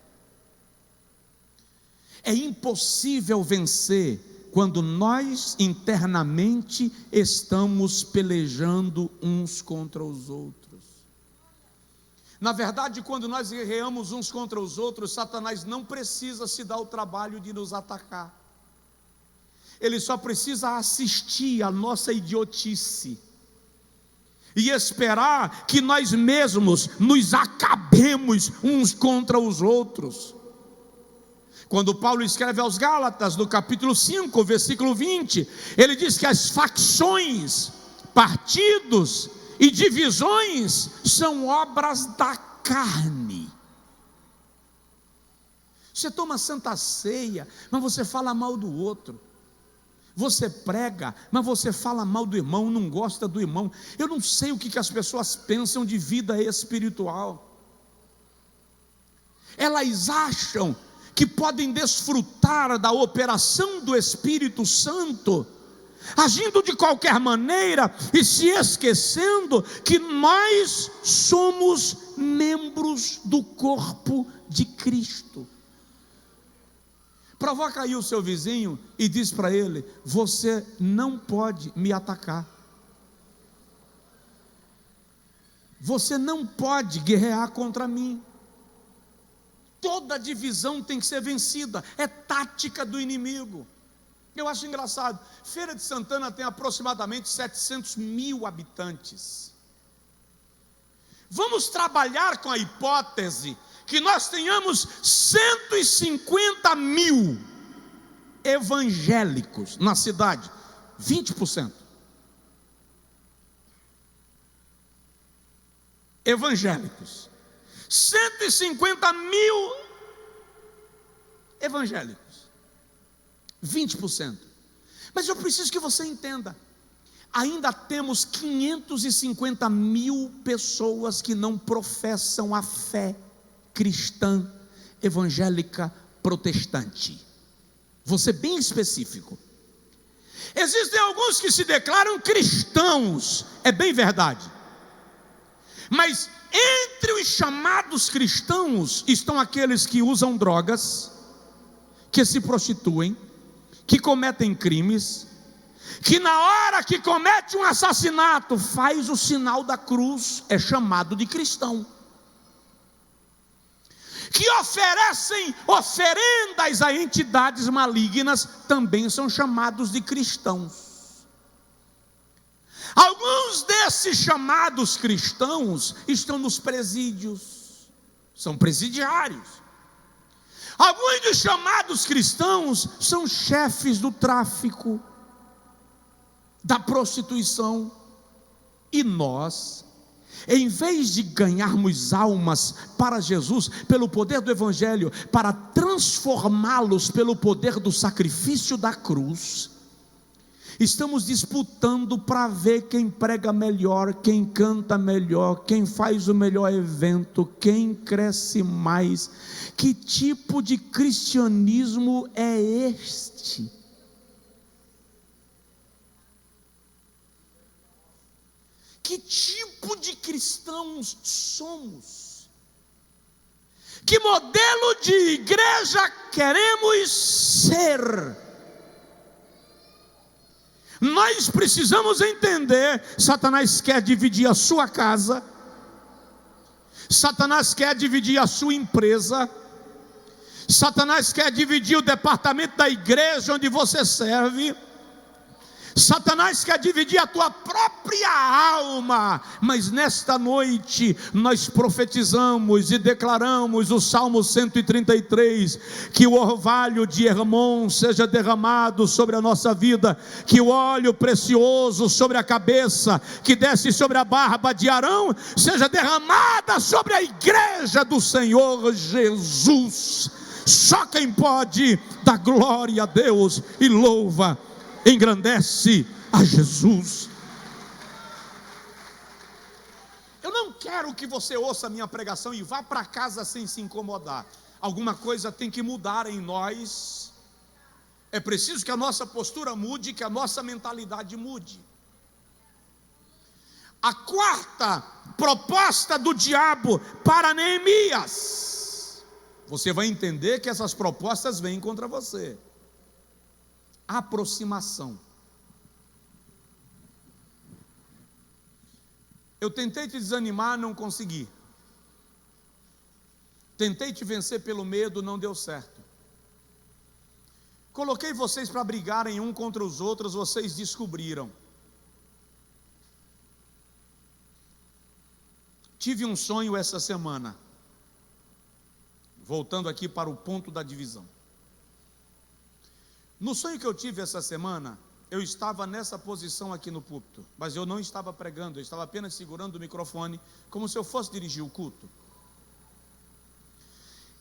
É impossível vencer quando nós internamente estamos pelejando uns contra os outros. Na verdade, quando nós guerreamos uns contra os outros, Satanás não precisa se dar o trabalho de nos atacar. Ele só precisa assistir à nossa idiotice e esperar que nós mesmos nos acabemos uns contra os outros. Quando Paulo escreve aos Gálatas, no capítulo 5, versículo 20, ele diz que as facções, partidos e divisões são obras da carne. Você toma santa ceia, mas você fala mal do outro. Você prega, mas você fala mal do irmão, não gosta do irmão. Eu não sei o que as pessoas pensam de vida espiritual. Elas acham que podem desfrutar da operação do Espírito Santo, agindo de qualquer maneira e se esquecendo que nós somos membros do corpo de Cristo. Provoca aí o seu vizinho e diz para ele: você não pode me atacar, você não pode guerrear contra mim. Toda divisão tem que ser vencida, é tática do inimigo. Eu acho engraçado, Feira de Santana tem aproximadamente 700 mil habitantes. Vamos trabalhar com a hipótese que nós tenhamos 150 mil evangélicos na cidade, 20%. Evangélicos, 150 mil evangélicos, 20%. Mas eu preciso que você entenda, ainda temos 550 mil pessoas que não professam a fé cristã, evangélica, protestante. Vou ser bem específico. Existem alguns que se declaram cristãos, é bem verdade, mas entre os chamados cristãos estão aqueles que usam drogas, que se prostituem, que cometem crimes, que na hora que comete um assassinato faz o sinal da cruz, é chamado de cristão, que oferecem oferendas a entidades malignas, também são chamados de cristãos. Alguns desses chamados cristãos estão nos presídios, são presidiários. Alguns dos chamados cristãos são chefes do tráfico, da prostituição. E nós, em vez de ganharmos almas para Jesus pelo poder do Evangelho, para transformá-los pelo poder do sacrifício da cruz, estamos disputando para ver quem prega melhor, quem canta melhor, quem faz o melhor evento, quem cresce mais. Que tipo de cristianismo é este? Que tipo de cristãos somos? Que modelo de igreja queremos ser? Nós precisamos entender: Satanás quer dividir a sua casa, Satanás quer dividir a sua empresa, Satanás quer dividir o departamento da igreja onde você serve, Satanás quer dividir a tua própria alma. Mas nesta noite nós profetizamos e declaramos o Salmo 133, que o orvalho de Hermon seja derramado sobre a nossa vida, que o óleo precioso sobre a cabeça, que desce sobre a barba de Arão, seja derramada sobre a igreja do Senhor Jesus. Só quem pode dá glória a Deus e louva, engrandece a Jesus. Eu não quero que você ouça a minha pregação e vá para casa sem se incomodar. Alguma coisa tem que mudar em nós. É preciso que a nossa postura mude, que a nossa mentalidade mude. A quarta proposta do diabo para Neemias, você vai entender que essas propostas vêm contra você. Aproximação. Eu tentei te desanimar, não consegui. Tentei te vencer pelo medo, não deu certo. Coloquei vocês para brigarem um contra os outros, vocês descobriram. Tive um sonho essa semana, voltando aqui para o ponto da divisão. No sonho que eu tive essa semana, eu estava nessa posição aqui no púlpito, mas eu não estava pregando, eu estava apenas segurando o microfone, como se eu fosse dirigir o culto.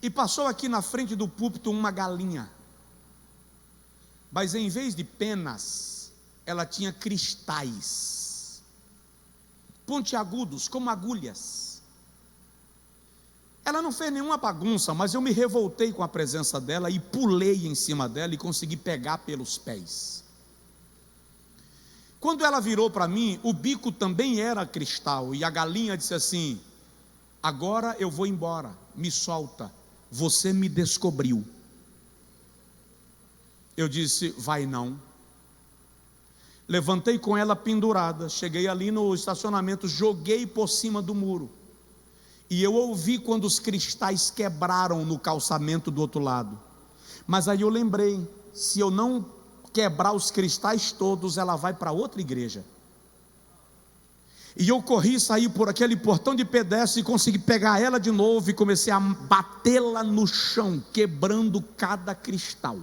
E passou aqui na frente do púlpito uma galinha, mas em vez de penas, ela tinha cristais, pontiagudos, como agulhas. Ela não fez nenhuma bagunça, mas eu me revoltei com a presença dela e pulei em cima dela e consegui pegar pelos pés. Quando ela virou para mim, o bico também era cristal, e a galinha disse assim: agora eu vou embora, me solta, você me descobriu. Eu disse: vai não. Levantei com ela pendurada, cheguei ali no estacionamento, joguei por cima do muro. E eu ouvi quando os cristais quebraram no calçamento do outro lado. Mas aí eu lembrei, se eu não quebrar os cristais todos, ela vai para outra igreja. E eu corri, saí por aquele portão de pedestre e consegui pegar ela de novo e comecei a batê-la no chão, quebrando cada cristal.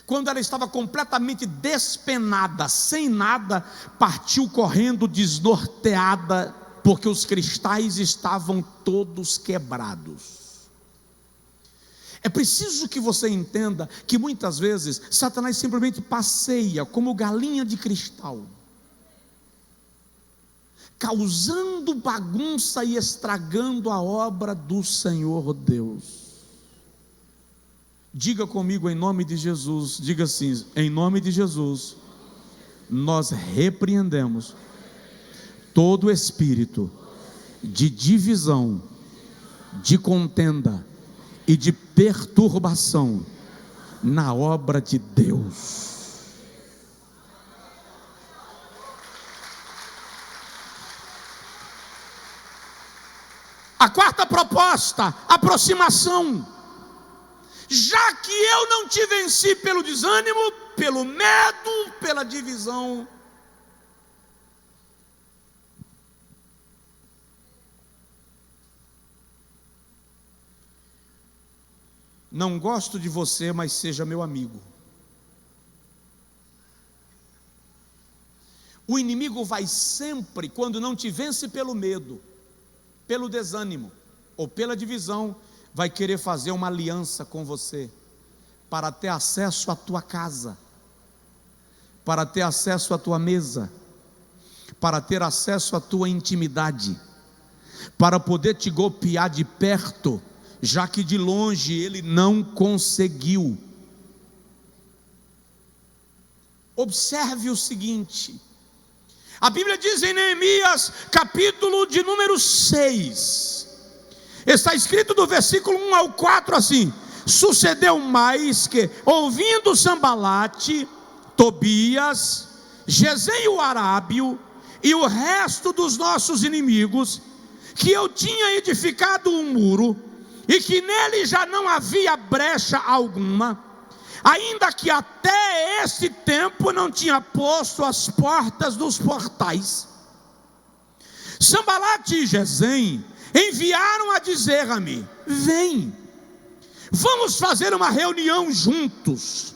Quando ela estava completamente despenada, sem nada, partiu correndo desnorteada, porque os cristais estavam todos quebrados. É preciso que você entenda que muitas vezes Satanás simplesmente passeia como galinha de cristal, causando bagunça e estragando a obra do Senhor Deus. Diga comigo em nome de Jesus, diga assim: em nome de Jesus, nós repreendemos todo espírito de divisão, de contenda e de perturbação na obra de Deus. A quarta proposta, aproximação. Já que eu não te venci pelo desânimo, pelo medo, pela divisão, não gosto de você, mas seja meu amigo. O inimigo vai sempre, quando não te vence pelo medo, pelo desânimo ou pela divisão, vai querer fazer uma aliança com você, para ter acesso à tua casa, para ter acesso à tua mesa, para ter acesso à tua intimidade, para poder te golpear de perto, já que de longe ele não conseguiu. Observe o seguinte, a Bíblia diz em Neemias, capítulo de número 6, Está escrito do versículo 1 ao 4 assim: sucedeu mais que, ouvindo Sambalate, Tobias, Gesem o Arábio e o resto dos nossos inimigos, que eu tinha edificado um muro, e que nele já não havia brecha alguma, ainda que até esse tempo não tinha posto as portas dos portais. Sambalate e Gesem enviaram a dizer a mim: vem, vamos fazer uma reunião juntos,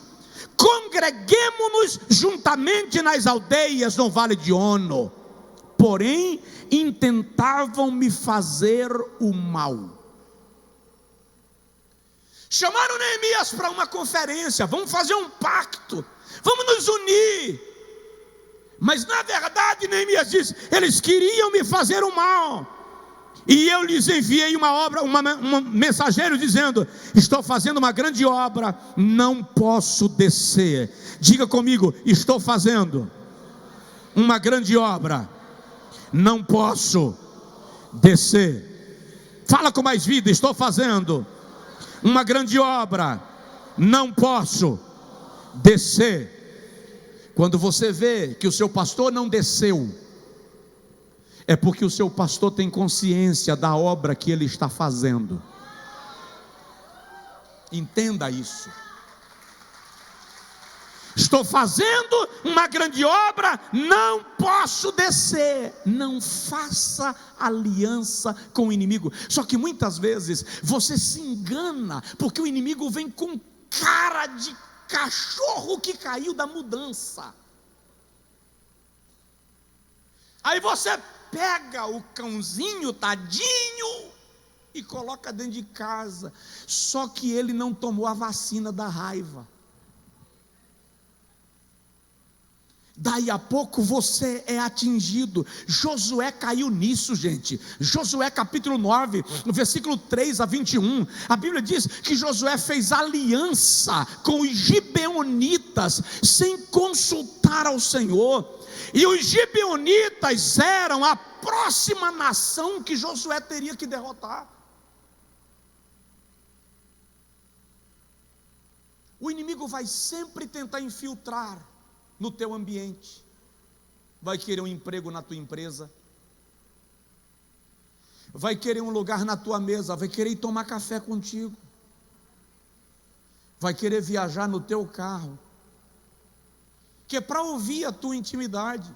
congreguemo-nos juntamente nas aldeias no vale de Ono. Porém, intentavam me fazer o mal. Chamaram Neemias para uma conferência: vamos fazer um pacto, vamos nos unir. Mas na verdade, Neemias diz: eles queriam me fazer o mal. E eu lhes enviei um mensageiro dizendo: estou fazendo uma grande obra, não posso descer. Diga comigo: estou fazendo uma grande obra, não posso descer. Fala com mais vida: estou fazendo uma grande obra, não posso descer. Quando você vê que o seu pastor não desceu, é porque o seu pastor tem consciência da obra que ele está fazendo. Entenda isso. Estou fazendo uma grande obra, não posso descer. Não faça aliança com o inimigo. Só que muitas vezes você se engana, porque o inimigo vem com cara de cachorro que caiu da mudança. Aí você pega o cãozinho tadinho e coloca dentro de casa. Só que ele não tomou a vacina da raiva. Daí a pouco você é atingido. Josué caiu nisso, gente. Josué capítulo 9, no versículo 3 a 21, a Bíblia diz que Josué fez aliança com os gibeonitas, sem consultar ao Senhor. E os gibeonitas eram a próxima nação que Josué teria que derrotar. O inimigo vai sempre tentar infiltrar no teu ambiente. Vai querer um emprego na tua empresa, vai querer um lugar na tua mesa, vai querer ir tomar café contigo, vai querer viajar no teu carro, que é para ouvir a tua intimidade,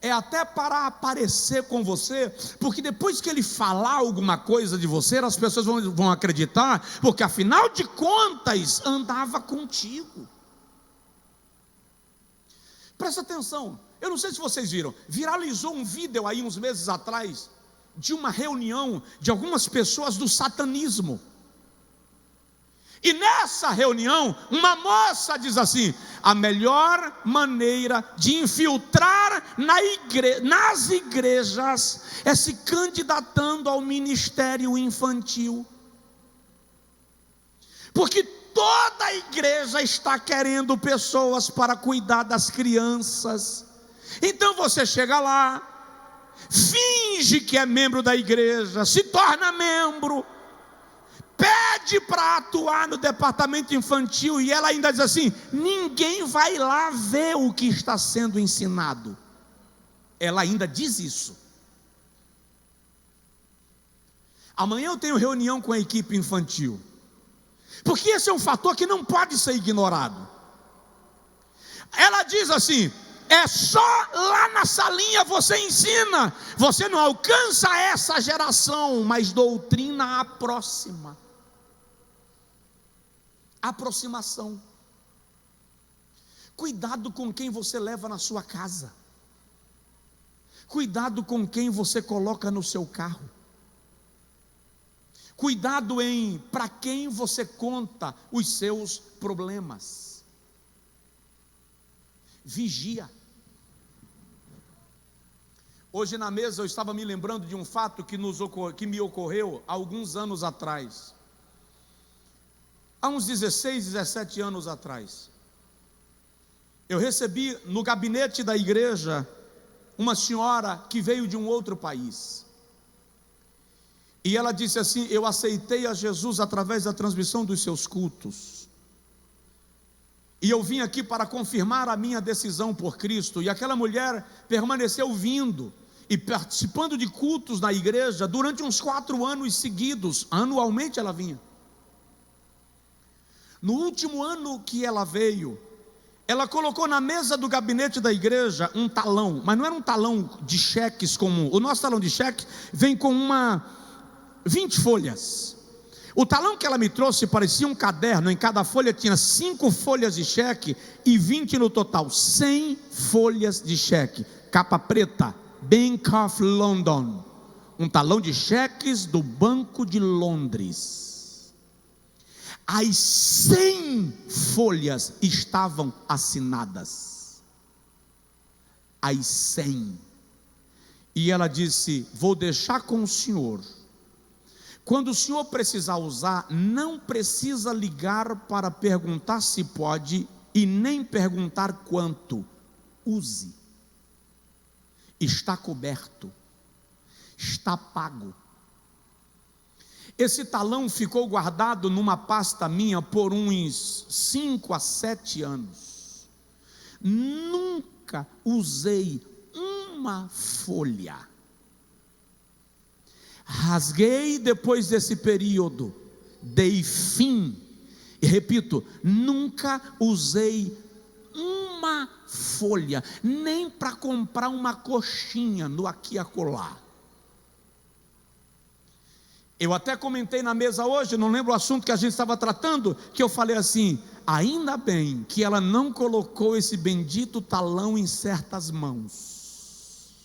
é até para aparecer com você, porque depois que ele falar alguma coisa de você, as pessoas vão acreditar, porque afinal de contas andava contigo. Presta atenção, eu não sei se vocês viram, viralizou um vídeo aí uns meses atrás, de uma reunião de algumas pessoas do satanismo. E nessa reunião, uma moça diz assim: a melhor maneira de infiltrar nas igrejas é se candidatando ao ministério infantil, porque toda a igreja está querendo pessoas para cuidar das crianças. Então você chega lá, finge que é membro da igreja, se torna membro, pede para atuar no departamento infantil, e ela ainda diz assim: ninguém vai lá ver o que está sendo ensinado. Ela ainda diz isso. Amanhã eu tenho reunião com a equipe infantil, porque esse é um fator que não pode ser ignorado. Ela diz assim: é só lá na salinha você ensina, você não alcança essa geração, mas doutrina a próxima. Aproximação. Cuidado com quem você leva na sua casa, cuidado com quem você coloca no seu carro, cuidado em para quem você conta os seus problemas. Vigia. Hoje na mesa eu estava me lembrando de um fato que me ocorreu há alguns anos atrás. Há uns 16, 17 anos atrás. Eu recebi no gabinete da igreja uma senhora que veio de um outro país. E ela disse assim: eu aceitei a Jesus através da transmissão dos seus cultos, e eu vim aqui para confirmar a minha decisão por Cristo. E aquela mulher permaneceu vindo e participando de cultos na igreja durante uns 4 anos seguidos. Anualmente ela vinha. No último ano que ela veio, ela colocou na mesa do gabinete da igreja um talão, mas não era um talão de cheques comum. O nosso talão de cheque vem com 20 folhas. O talão que ela me trouxe parecia um caderno. Em cada folha tinha 5 folhas de cheque e 20 no total, 100 folhas de cheque, capa preta, Bank of London, um talão de cheques do Banco de Londres. As 100 folhas estavam assinadas, as 100. E ela disse: vou deixar com o senhor. Quando o senhor precisar usar, não precisa ligar para perguntar se pode e nem perguntar quanto. Use. Está coberto, está pago. Esse talão ficou guardado numa pasta minha por uns 5 a 7 anos. Nunca usei uma folha. Rasguei depois desse período, dei fim, e repito, nunca usei uma folha, nem para comprar uma coxinha no aqui e acolá. Eu até comentei na mesa hoje, não lembro o assunto que a gente estava tratando, que eu falei assim: ainda bem que ela não colocou esse bendito talão em certas mãos,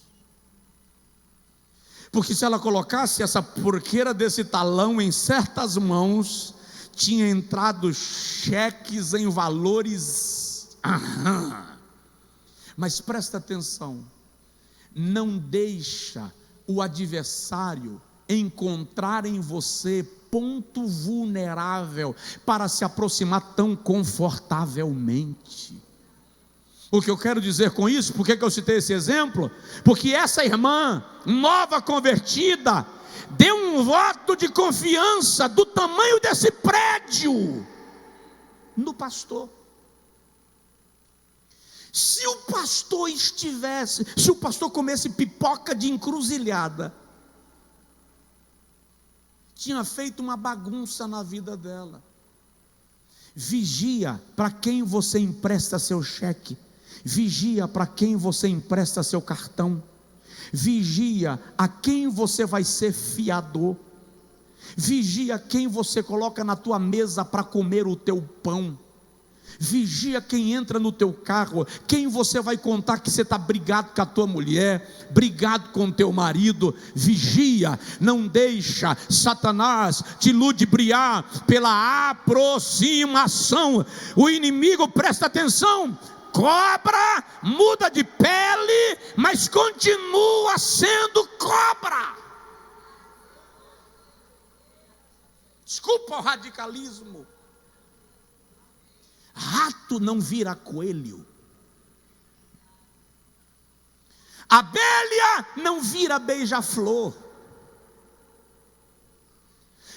porque se ela colocasse essa porqueira desse talão em certas mãos, tinha entrado cheques em valores. Mas presta atenção, não deixa o adversário encontrar em você ponto vulnerável para se aproximar tão confortavelmente. O que eu quero dizer com isso, por que eu citei esse exemplo? Porque essa irmã nova convertida deu um voto de confiança do tamanho desse prédio no pastor. Se o pastor comesse pipoca de encruzilhada, tinha feito uma bagunça na vida dela. Vigia para quem você empresta seu cheque, vigia para quem você empresta seu cartão, vigia a quem você vai ser fiador, vigia quem você coloca na tua mesa para comer o teu pão, vigia quem entra no teu carro, quem você vai contar que você está brigado com a tua mulher, brigado com o teu marido. Vigia, não deixa Satanás te ludibriar pela aproximação. O inimigo, presta atenção, cobra muda de pele, mas continua sendo cobra. Desculpa o radicalismo. Rato não vira coelho, abelha não vira beija-flor.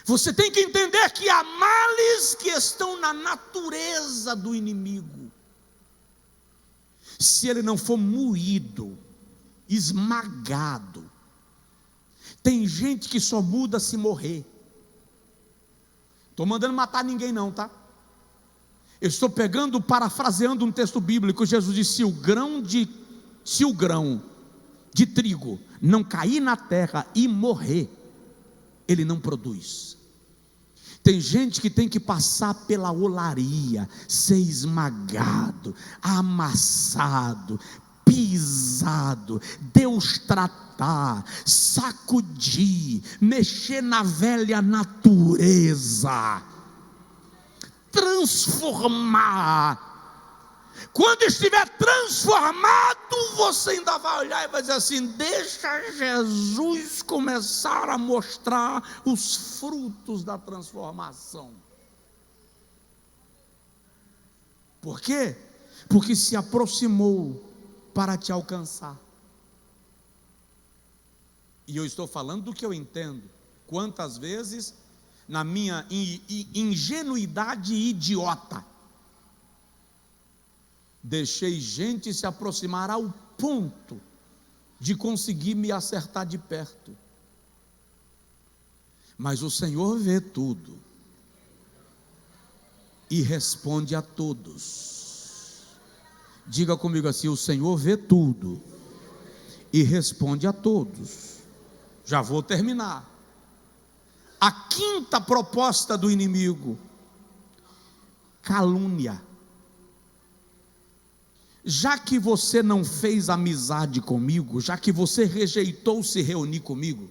Você tem que entender que há males que estão na natureza do inimigo. Se ele não for moído, esmagado, tem gente que só muda se morrer. Estou mandando matar ninguém não, tá? Eu estou parafraseando um texto bíblico. Jesus disse: se o grão de trigo não cair na terra e morrer, ele não produz. Tem gente que tem que passar pela olaria, ser esmagado, amassado, pisado, Deus tratar, sacudir, mexer na velha natureza, transformar. Quando estiver transformado, você ainda vai olhar e vai dizer assim: deixa Jesus começar a mostrar os frutos da transformação. Por quê? Porque se aproximou para te alcançar. E eu estou falando do que eu entendo. Quantas vezes, na minha ingenuidade idiota, deixei gente se aproximar ao ponto de conseguir me acertar de perto. Mas o Senhor vê tudo e responde a todos. Diga comigo assim: o Senhor vê tudo e responde a todos. Já vou terminar. A quinta proposta do inimigo: calúnia. Já que você não fez amizade comigo, já que você rejeitou se reunir comigo,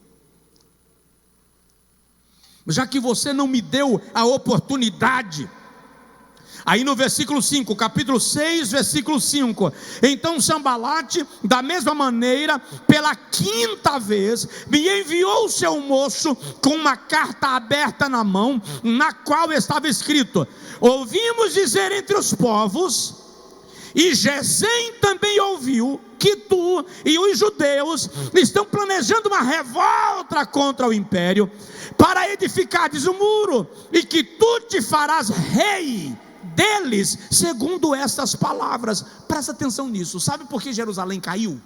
já que você não me deu a oportunidade, aí no versículo 5, capítulo 6, versículo 5, então Sanbalate, da mesma maneira, pela quinta vez, me enviou o seu moço com uma carta aberta na mão, na qual estava escrito: ouvimos dizer entre os povos, e Gesem também ouviu, que tu e os judeus estão planejando uma revolta contra o império, para edificares o muro, e que tu te farás rei deles, segundo estas palavras. Presta atenção nisso. Sabe por que Jerusalém caiu?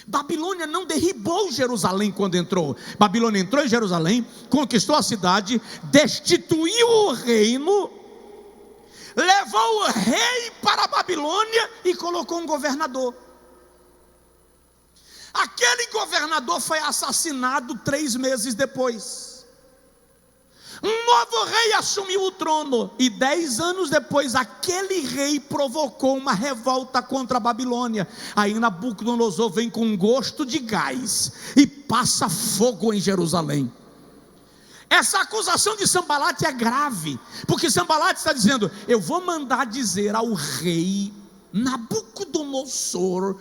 Babilônia não derribou Jerusalém quando entrou. Babilônia entrou em Jerusalém, conquistou a cidade, destituiu o reino, levou o rei para a Babilônia e colocou um governador. Aquele governador foi assassinado 3 meses depois. Um novo rei assumiu o trono, e 10 anos depois, aquele rei provocou uma revolta contra a Babilônia. Aí Nabucodonosor vem com gosto de gás e passa fogo em Jerusalém. Essa acusação de Sanbalate é grave, porque Sanbalate está dizendo: eu vou mandar dizer ao rei Nabucodonosor,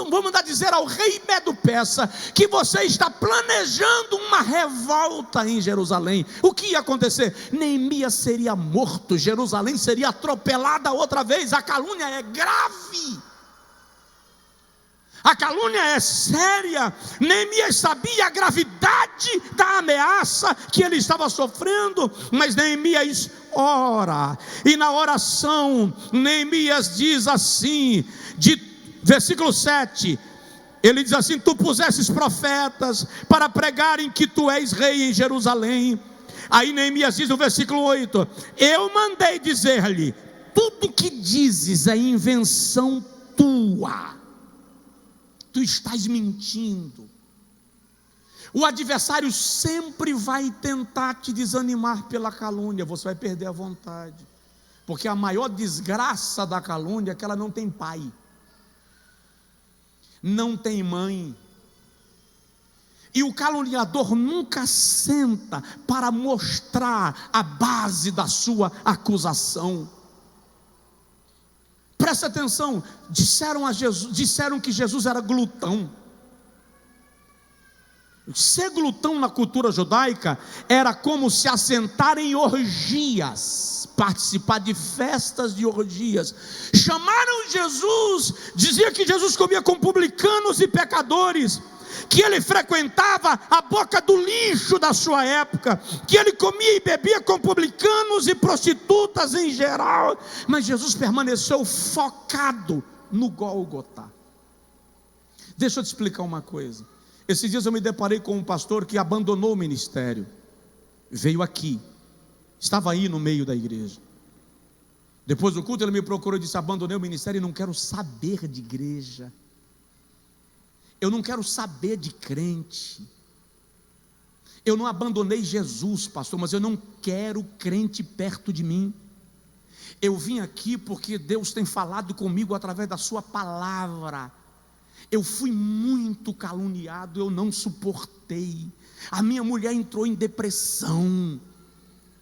vou mandar dizer ao rei Medo-Persa que você está planejando uma revolta em Jerusalém. O que ia acontecer? Neemias seria morto, Jerusalém seria atropelada outra vez. A calúnia é grave, a calúnia é séria. Neemias sabia a gravidade da ameaça que ele estava sofrendo, mas Neemias ora, e na oração Neemias diz assim, versículo 7, ele diz assim: tu pusesses profetas para pregarem que tu és rei em Jerusalém. Aí Neemias diz no versículo 8: eu mandei dizer-lhe, tudo que dizes é invenção tua, tu estás mentindo. O adversário sempre vai tentar te desanimar pela calúnia. Você vai perder a vontade, porque a maior desgraça da calúnia é que ela não tem pai, não tem mãe, e o caluniador nunca senta para mostrar a base da sua acusação. Presta atenção, disseram que Jesus era glutão. Ser glutão na cultura judaica era como se assentar em orgias, participar de festas de orgias. Chamaram Jesus, dizia que Jesus comia com publicanos e pecadores, que ele frequentava a boca do lixo da sua época, que ele comia e bebia com publicanos e prostitutas em geral. Mas Jesus permaneceu focado no Gólgota. Deixa eu te explicar uma coisa. Esses dias eu me deparei com um pastor que abandonou o ministério, veio aqui, estava aí no meio da igreja. Depois do culto ele me procurou e disse: abandonei o ministério e não quero saber de igreja, eu não quero saber de crente. Eu não abandonei Jesus, pastor, mas eu não quero crente perto de mim. Eu vim aqui porque Deus tem falado comigo através da sua palavra. Eu fui muito caluniado, eu não suportei. A minha mulher entrou em depressão.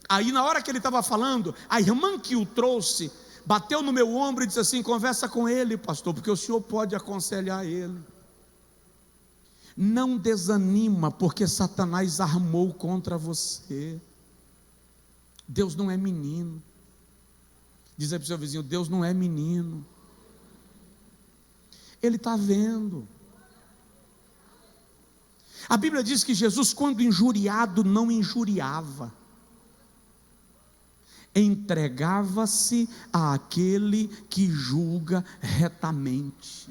Aí na hora que ele estava falando, a irmã que o trouxe bateu no meu ombro e disse assim: conversa com ele, pastor, porque o senhor pode aconselhar ele. Não desanima, porque Satanás armou contra você. Deus não é menino. Diz aí para o seu vizinho: Deus não é menino. Ele está vendo. A Bíblia diz que Jesus, quando injuriado, não injuriava, entregava-se àquele que julga retamente.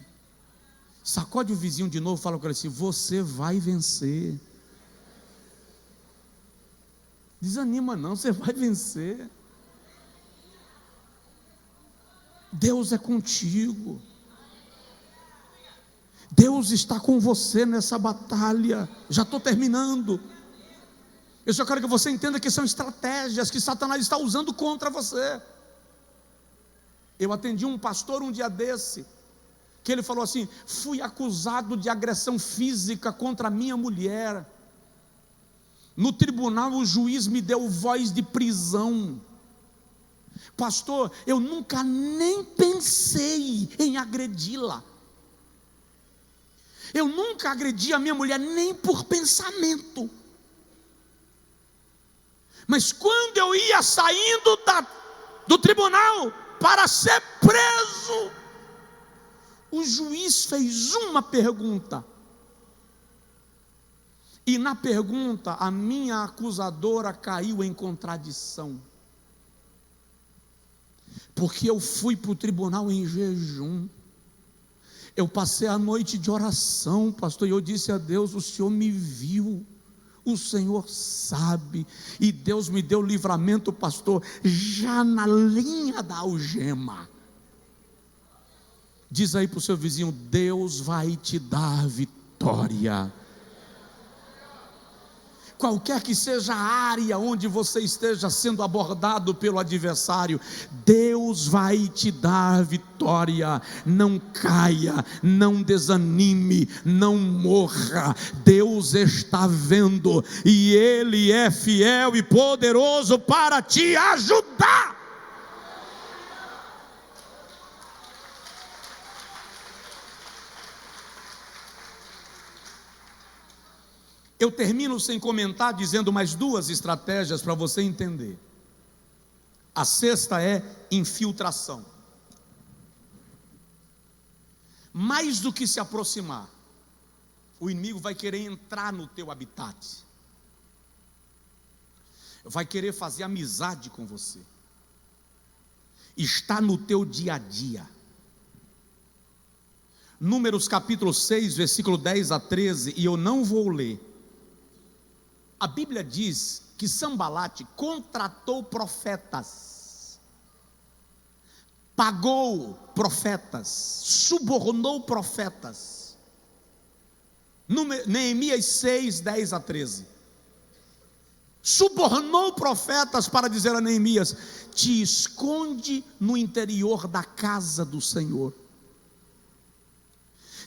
Sacode o vizinho de novo, fala com ele assim: você vai vencer. Desanima não, você vai vencer. Deus é contigo. Deus está com você nessa batalha. Já estou terminando. Eu só quero que você entenda que são estratégias que Satanás está usando contra você. Eu atendi um pastor um dia desse, que ele falou assim: fui acusado de agressão física contra a minha mulher. No tribunal o juiz me deu voz de prisão. Pastor, eu nunca nem pensei em agredi-la. Eu nunca agredi a minha mulher, nem por pensamento. Mas quando eu ia saindo do tribunal para ser preso, o juiz fez uma pergunta. E na pergunta, a minha acusadora caiu em contradição. Porque eu fui para o tribunal em jejum. Eu passei a noite de oração, pastor, e eu disse a Deus: o Senhor me viu, o Senhor sabe, e Deus me deu livramento, pastor, já na linha da algema. Diz aí para o seu vizinho: Deus vai te dar vitória. Qualquer que seja a área onde você esteja sendo abordado pelo adversário, Deus vai te dar vitória. Não caia, não desanime, não morra. Deus está vendo e Ele é fiel e poderoso para te ajudar. Eu termino sem comentar, dizendo mais duas estratégias para você entender. A sexta é infiltração. Mais do que se aproximar, o inimigo vai querer entrar no teu habitat, vai querer fazer amizade com você, está no teu dia a dia. Números capítulo 6, versículo 10 a 13, e eu não vou ler. A Bíblia diz que Sambalate contratou profetas, pagou profetas, subornou profetas. Neemias 6, 10 a 13. Subornou profetas para dizer a Neemias: te esconde no interior da casa do Senhor.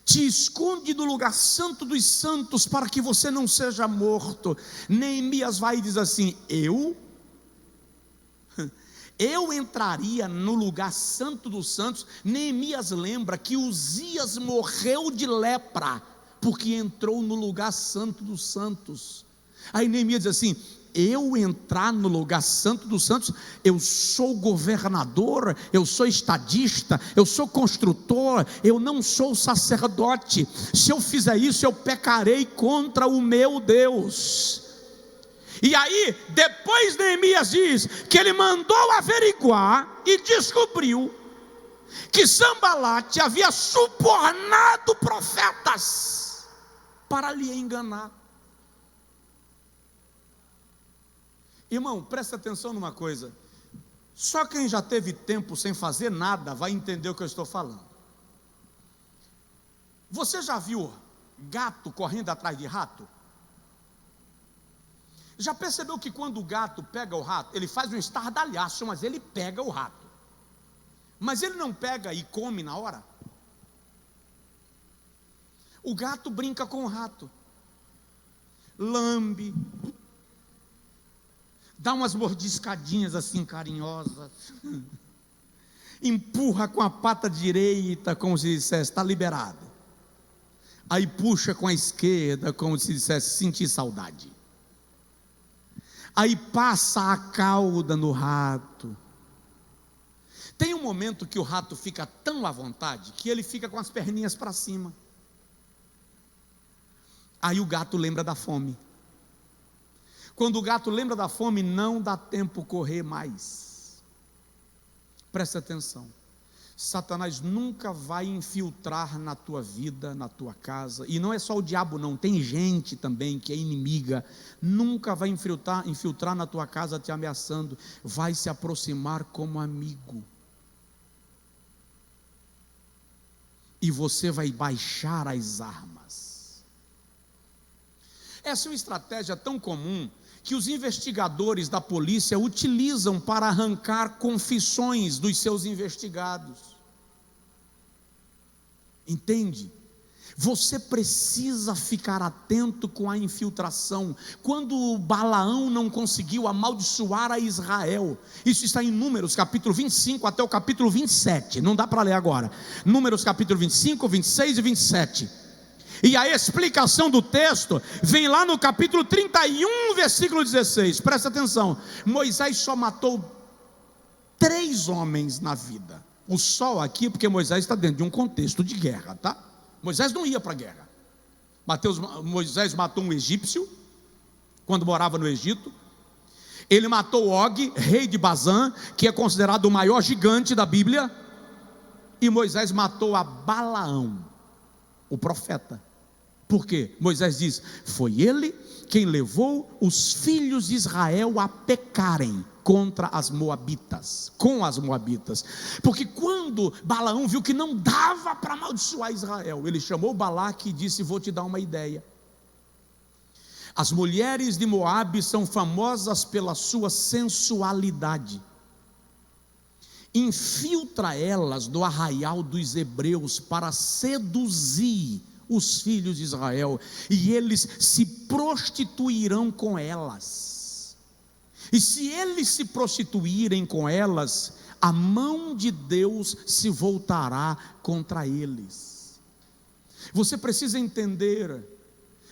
Te esconde no lugar santo dos santos, para que você não seja morto. Neemias vai e diz assim: eu entraria no lugar santo dos santos. Neemias lembra que Uzias morreu de lepra, porque entrou no lugar santo dos santos. Aí Neemias diz assim: eu entrar no lugar santo dos santos, eu sou governador, eu sou estadista, eu sou construtor, eu não sou sacerdote. Se eu fizer isso, eu pecarei contra o meu Deus. E aí, depois Neemias diz que ele mandou averiguar e descobriu que Sambalate havia subornado profetas para lhe enganar. Irmão, presta atenção numa coisa. Só quem já teve tempo sem fazer nada vai entender o que eu estou falando. Você já viu gato correndo atrás de rato? Já percebeu que quando o gato pega o rato, ele faz um estardalhaço, mas ele pega o rato. Mas ele não pega e come na hora. O gato brinca com o rato, lambe, dá umas mordiscadinhas assim carinhosas, empurra com a pata direita, como se dissesse: está liberado. Aí puxa com a esquerda, como se dissesse: senti saudade. Aí passa a cauda no rato. Tem um momento que o rato fica tão à vontade, que ele fica com as perninhas para cima. Aí o gato lembra da fome. Quando o gato lembra da fome, não dá tempo correr mais. Presta atenção. Satanás nunca vai infiltrar na tua vida, na tua casa, e não é só o diabo não, tem gente também que é inimiga, nunca vai infiltrar na tua casa te ameaçando, vai se aproximar como amigo, e você vai baixar as armas. Essa é uma estratégia tão comum, que os investigadores da polícia utilizam para arrancar confissões dos seus investigados. Entende? Você precisa ficar atento com a infiltração. Quando Balaão não conseguiu amaldiçoar a Israel, isso está em Números capítulo 25 até o capítulo 27, não dá para ler agora. Números capítulo 25, 26 e 27. E a explicação do texto vem lá no capítulo 31, versículo 16. Presta atenção. Moisés só matou 3 homens na vida. O só aqui, porque Moisés está dentro de um contexto de guerra, tá? Moisés não ia para a guerra. Moisés matou um egípcio, quando morava no Egito. Ele matou Og, rei de Bazã, que é considerado o maior gigante da Bíblia. E Moisés matou a Balaão, o profeta. Por quê? Moisés diz, foi ele quem levou os filhos de Israel a pecarem contra as moabitas, com as moabitas, porque quando Balaão viu que não dava para amaldiçoar Israel, ele chamou Balaque e disse, vou te dar uma ideia, as mulheres de Moabe são famosas pela sua sensualidade, infiltra elas no arraial dos hebreus para seduzir os filhos de Israel, e eles se prostituirão com elas, e se eles se prostituírem com elas, a mão de Deus se voltará contra eles. Você precisa entender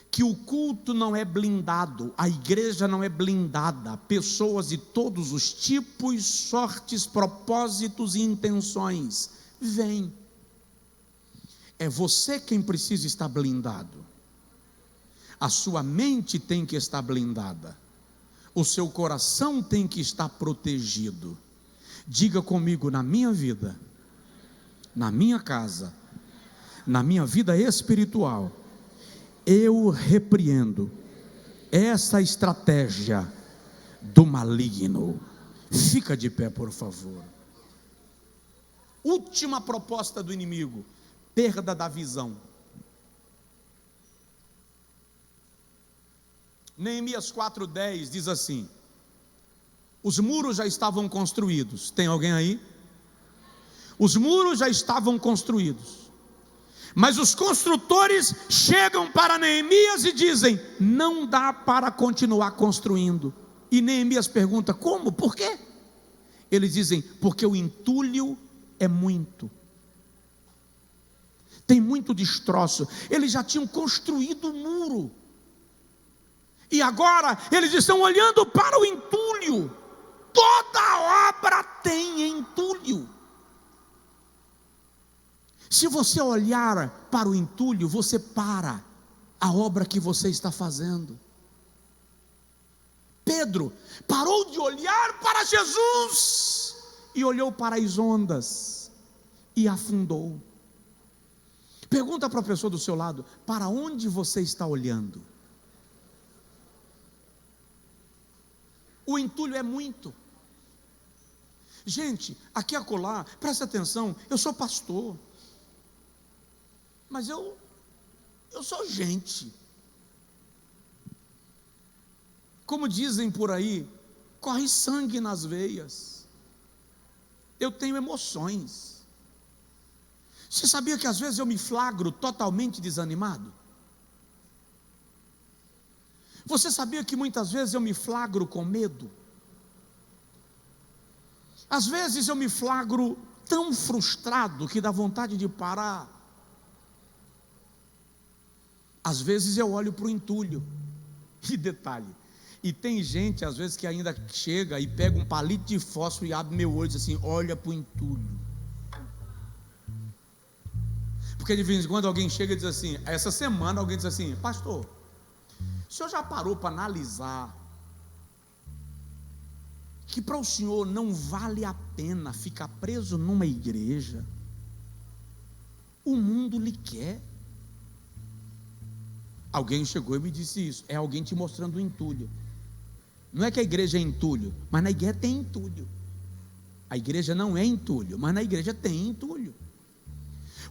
que o culto não é blindado, a igreja não é blindada, pessoas de todos os tipos, sortes, propósitos e intenções vêm. É você quem precisa estar blindado. A sua mente tem que estar blindada. O seu coração tem que estar protegido. Diga comigo, na minha vida, na minha casa, na minha vida espiritual, eu repreendo essa estratégia do maligno. Fica de pé, por favor. Última proposta do inimigo: perda da visão. Neemias 4:10 diz assim: os muros já estavam construídos. Tem alguém aí? Os muros já estavam construídos, mas os construtores chegam para Neemias e dizem: não dá para continuar construindo. E Neemias pergunta: como? Por quê? Eles dizem: porque o entulho é muito, tem muito destroço. Eles já tinham construído o muro, e agora eles estão olhando para o entulho. Toda obra tem entulho. Se você olhar para o entulho, você para a obra que você está fazendo. Pedro parou de olhar para Jesus e olhou para as ondas e afundou. Pergunta para a pessoa do seu lado: para onde você está olhando? O entulho é muito. Gente, aqui e acolá, presta atenção, eu sou pastor, mas eu sou gente. Como dizem por aí, corre sangue nas veias. Eu tenho emoções. Você sabia que às vezes eu me flagro totalmente desanimado? Você sabia que muitas vezes eu me flagro com medo? Às vezes eu me flagro tão frustrado que dá vontade de parar. Às vezes eu olho para o entulho. E detalhe, e tem gente às vezes que ainda chega e pega um palito de fósforo e abre meu olho e diz assim: olha para o entulho. Porque de vez em quando alguém chega e diz assim, essa semana alguém diz assim: pastor, O senhor já parou para analisar que para o senhor não vale a pena ficar preso numa igreja? O mundo lhe quer. Alguém chegou e me disse isso. É alguém te mostrando o entulho. Não é que a igreja é entulho, mas na igreja tem entulho. A igreja não é entulho, mas na igreja tem entulho.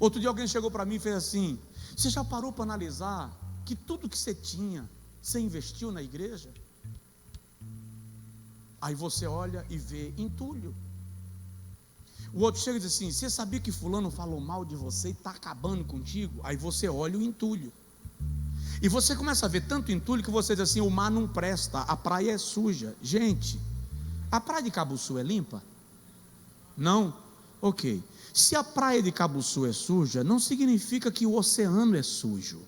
Outro dia alguém chegou para mim e fez assim: você já parou para analisar que tudo que você tinha, você investiu na igreja? Aí você olha e vê entulho. O outro chega e diz assim: você sabia que fulano falou mal de você e está acabando contigo? Aí você olha o entulho. E você começa a ver tanto entulho que você diz assim: o mar não presta, a praia é suja. Gente, a praia de Cabo Sul é limpa? Não? Ok. Se a praia de Cabo Sul é suja, não significa que o oceano é sujo.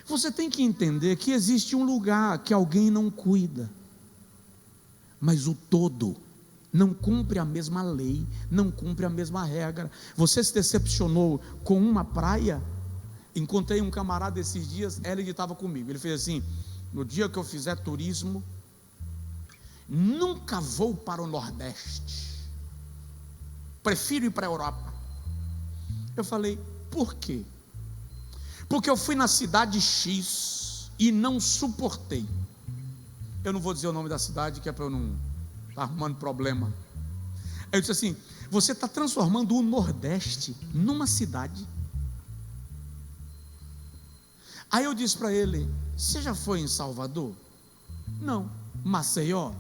Você tem que entender que existe um lugar que alguém não cuida, mas o todo não cumpre a mesma lei, não cumpre a mesma regra. Você se decepcionou com uma praia? Encontrei um camarada esses dias, ele estava comigo, ele fez assim: no dia que eu fizer turismo, nunca vou para o Nordeste, prefiro ir para a Europa. Eu falei: por quê? Porque eu fui na cidade X e não suportei. Eu não vou dizer o nome da cidade, que é para eu não estar arrumando problema. Eu disse assim: você está transformando o Nordeste numa cidade. Aí eu disse para ele: você já foi em Salvador? Não. Maceió?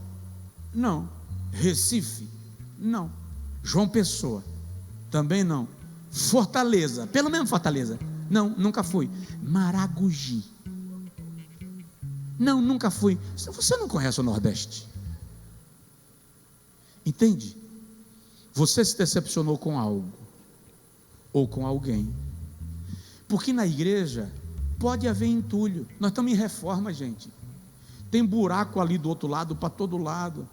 Não. Recife? Não. João Pessoa? Também não. Fortaleza? Pelo menos Fortaleza? Não, nunca fui. Maragogi? Não, nunca fui. Você não conhece o Nordeste? Entende? Você se decepcionou com algo ou com alguém, porque na igreja pode haver entulho. Nós estamos em reforma, gente. Tem buraco ali do outro lado, para todo lado.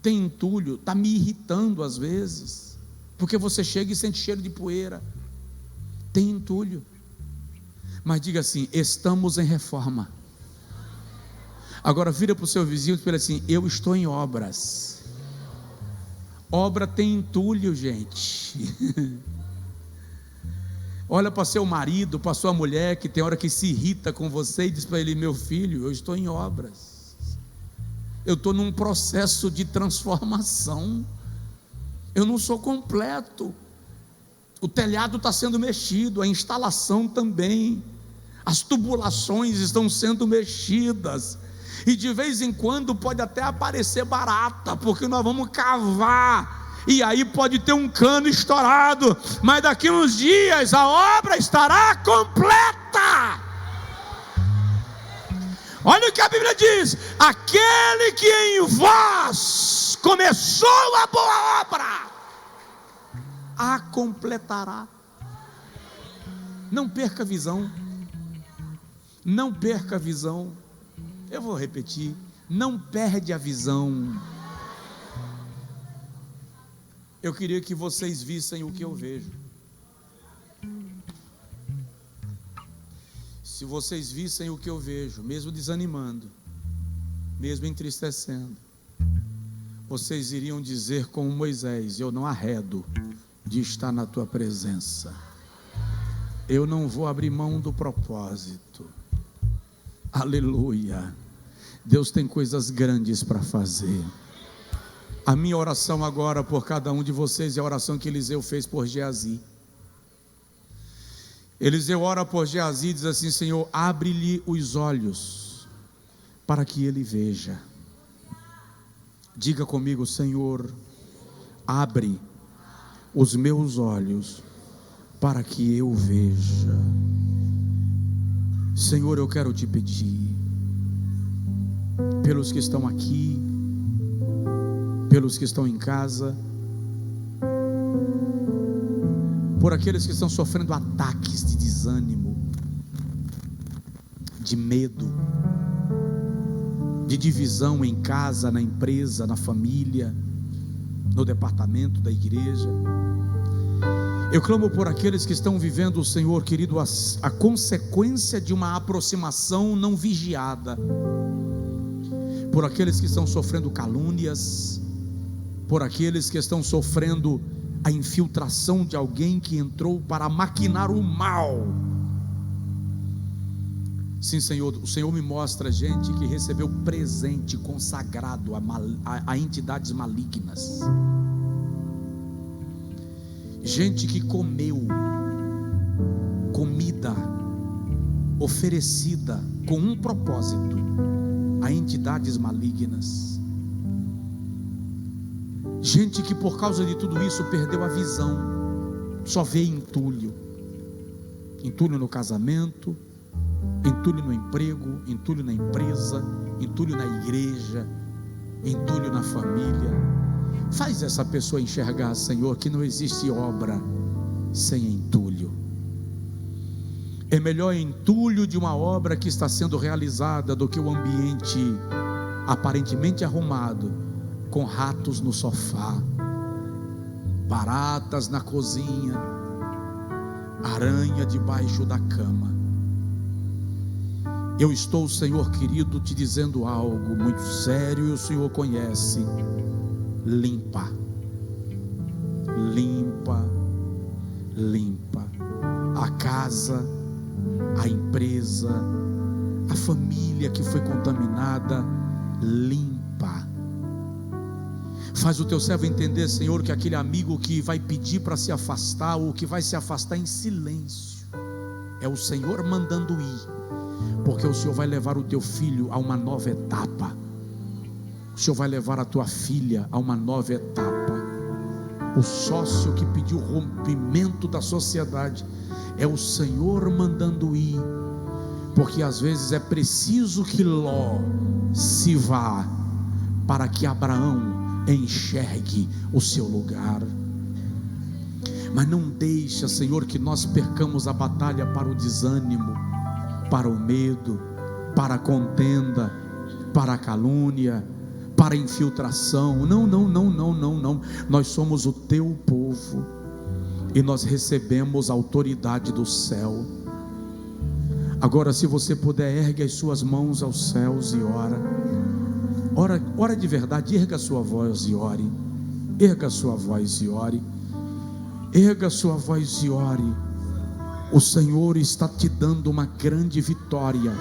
Tem entulho, está me irritando às vezes, porque você chega e sente cheiro de poeira. Tem entulho. Mas diga assim: estamos em reforma. Agora vira para o seu vizinho e diz assim: eu estou em obras. Obra tem entulho, gente. Olha para seu marido, para sua mulher, que tem hora que se irrita com você, e diz para ele: meu filho, eu estou em obras, eu estou num processo de transformação, eu não sou completo. O telhado está sendo mexido, a instalação também, as tubulações estão sendo mexidas, e de vez em quando pode até aparecer barata, porque nós vamos cavar, e aí pode ter um cano estourado, mas daqui uns dias a obra estará completa. Olha o que a Bíblia diz: aquele que em vós começou a boa obra, a completará. Não perca a visão. Não perca a visão. Eu vou repetir: não perde a visão. Eu queria que vocês vissem o que eu vejo. Se vocês vissem o que eu vejo, mesmo desanimando, mesmo entristecendo, vocês iriam dizer como Moisés: eu não arredo de estar na tua presença, eu não vou abrir mão do propósito. Aleluia. Deus tem coisas grandes para fazer. A minha oração agora por cada um de vocês é a oração que Eliseu fez por Geazi. Eliseu ora por Geazi e diz assim: Senhor, abre-lhe os olhos para que ele veja. Diga comigo: Senhor, abre os meus olhos para que eu veja. Senhor, eu quero te pedir pelos que estão aqui, pelos que estão em casa, por aqueles que estão sofrendo ataques de desânimo, de medo, de divisão em casa, na empresa, na família, no departamento da igreja. Eu clamo por aqueles que estão vivendo, Senhor querido, a consequência de uma aproximação não vigiada, por aqueles que estão sofrendo calúnias, por aqueles que estão sofrendo a infiltração de alguém que entrou para maquinar o mal. Sim, Senhor, o Senhor me mostra gente que recebeu presente consagrado a entidades malignas, gente que comeu comida oferecida com um propósito a entidades malignas, gente que por causa de tudo isso perdeu a visão, só vê entulho no casamento, entulho no emprego, entulho na empresa, entulho na igreja, entulho na família. Faz essa pessoa enxergar, Senhor, que não existe obra sem entulho. É melhor entulho de uma obra que está sendo realizada do que o ambiente aparentemente arrumado, com ratos no sofá, baratas na cozinha, aranha debaixo da cama. Eu estou, Senhor querido, te dizendo algo muito sério, e o Senhor conhece. Limpa, limpa, limpa a casa, a empresa, a família que foi contaminada. Limpa. Faz o teu servo entender, Senhor, que aquele amigo que vai pedir para se afastar, ou que vai se afastar em silêncio, é o Senhor mandando ir, porque o Senhor vai levar o teu filho a uma nova etapa, o Senhor vai levar a tua filha a uma nova etapa. O sócio que pediu rompimento da sociedade, é o Senhor mandando ir, porque às vezes é preciso que Ló se vá, para que Abraão enxergue o seu lugar. Mas não deixa, Senhor, que nós percamos a batalha para o desânimo, para o medo, para a contenda, para a calúnia, para a infiltração. Não. Nós somos o teu povo e nós recebemos a autoridade do céu. Agora, se você puder, ergue as suas mãos aos céus e ora de verdade. Erga a sua voz e ore. Erga a sua voz e ore. Erga a sua voz e ore. O Senhor está te dando uma grande vitória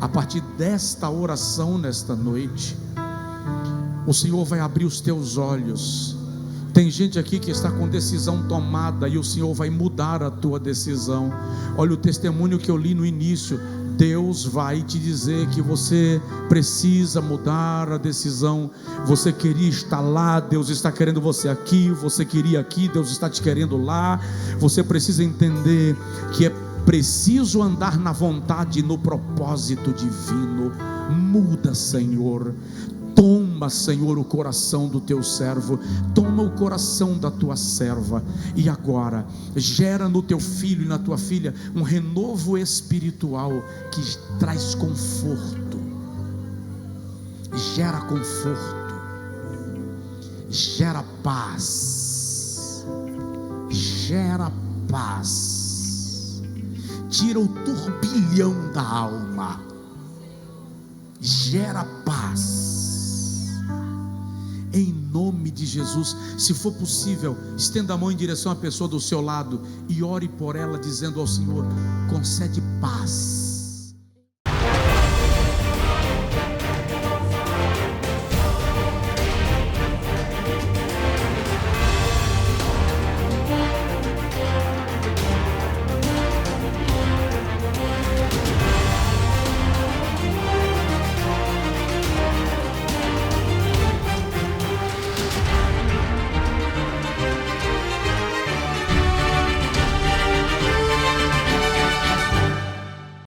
a partir desta oração nesta noite. O Senhor vai abrir os teus olhos. Tem gente aqui que está com decisão tomada e o Senhor vai mudar a tua decisão. Olha o testemunho que eu li no início. Deus vai te dizer que você precisa mudar a decisão. Você queria estar lá, Deus está querendo você aqui. Você queria aqui, Deus está te querendo lá. Você precisa entender que é preciso andar na vontade e no propósito divino. Muda, Senhor. Toma, Senhor, o coração do teu servo, toma o coração da tua serva, e agora gera no teu filho e na tua filha um renovo espiritual que traz conforto, gera conforto, gera paz, tira o turbilhão da alma, gera paz. Em nome de Jesus. Se for possível, estenda a mão em direção à pessoa do seu lado e ore por ela, dizendo ao Senhor: concede paz,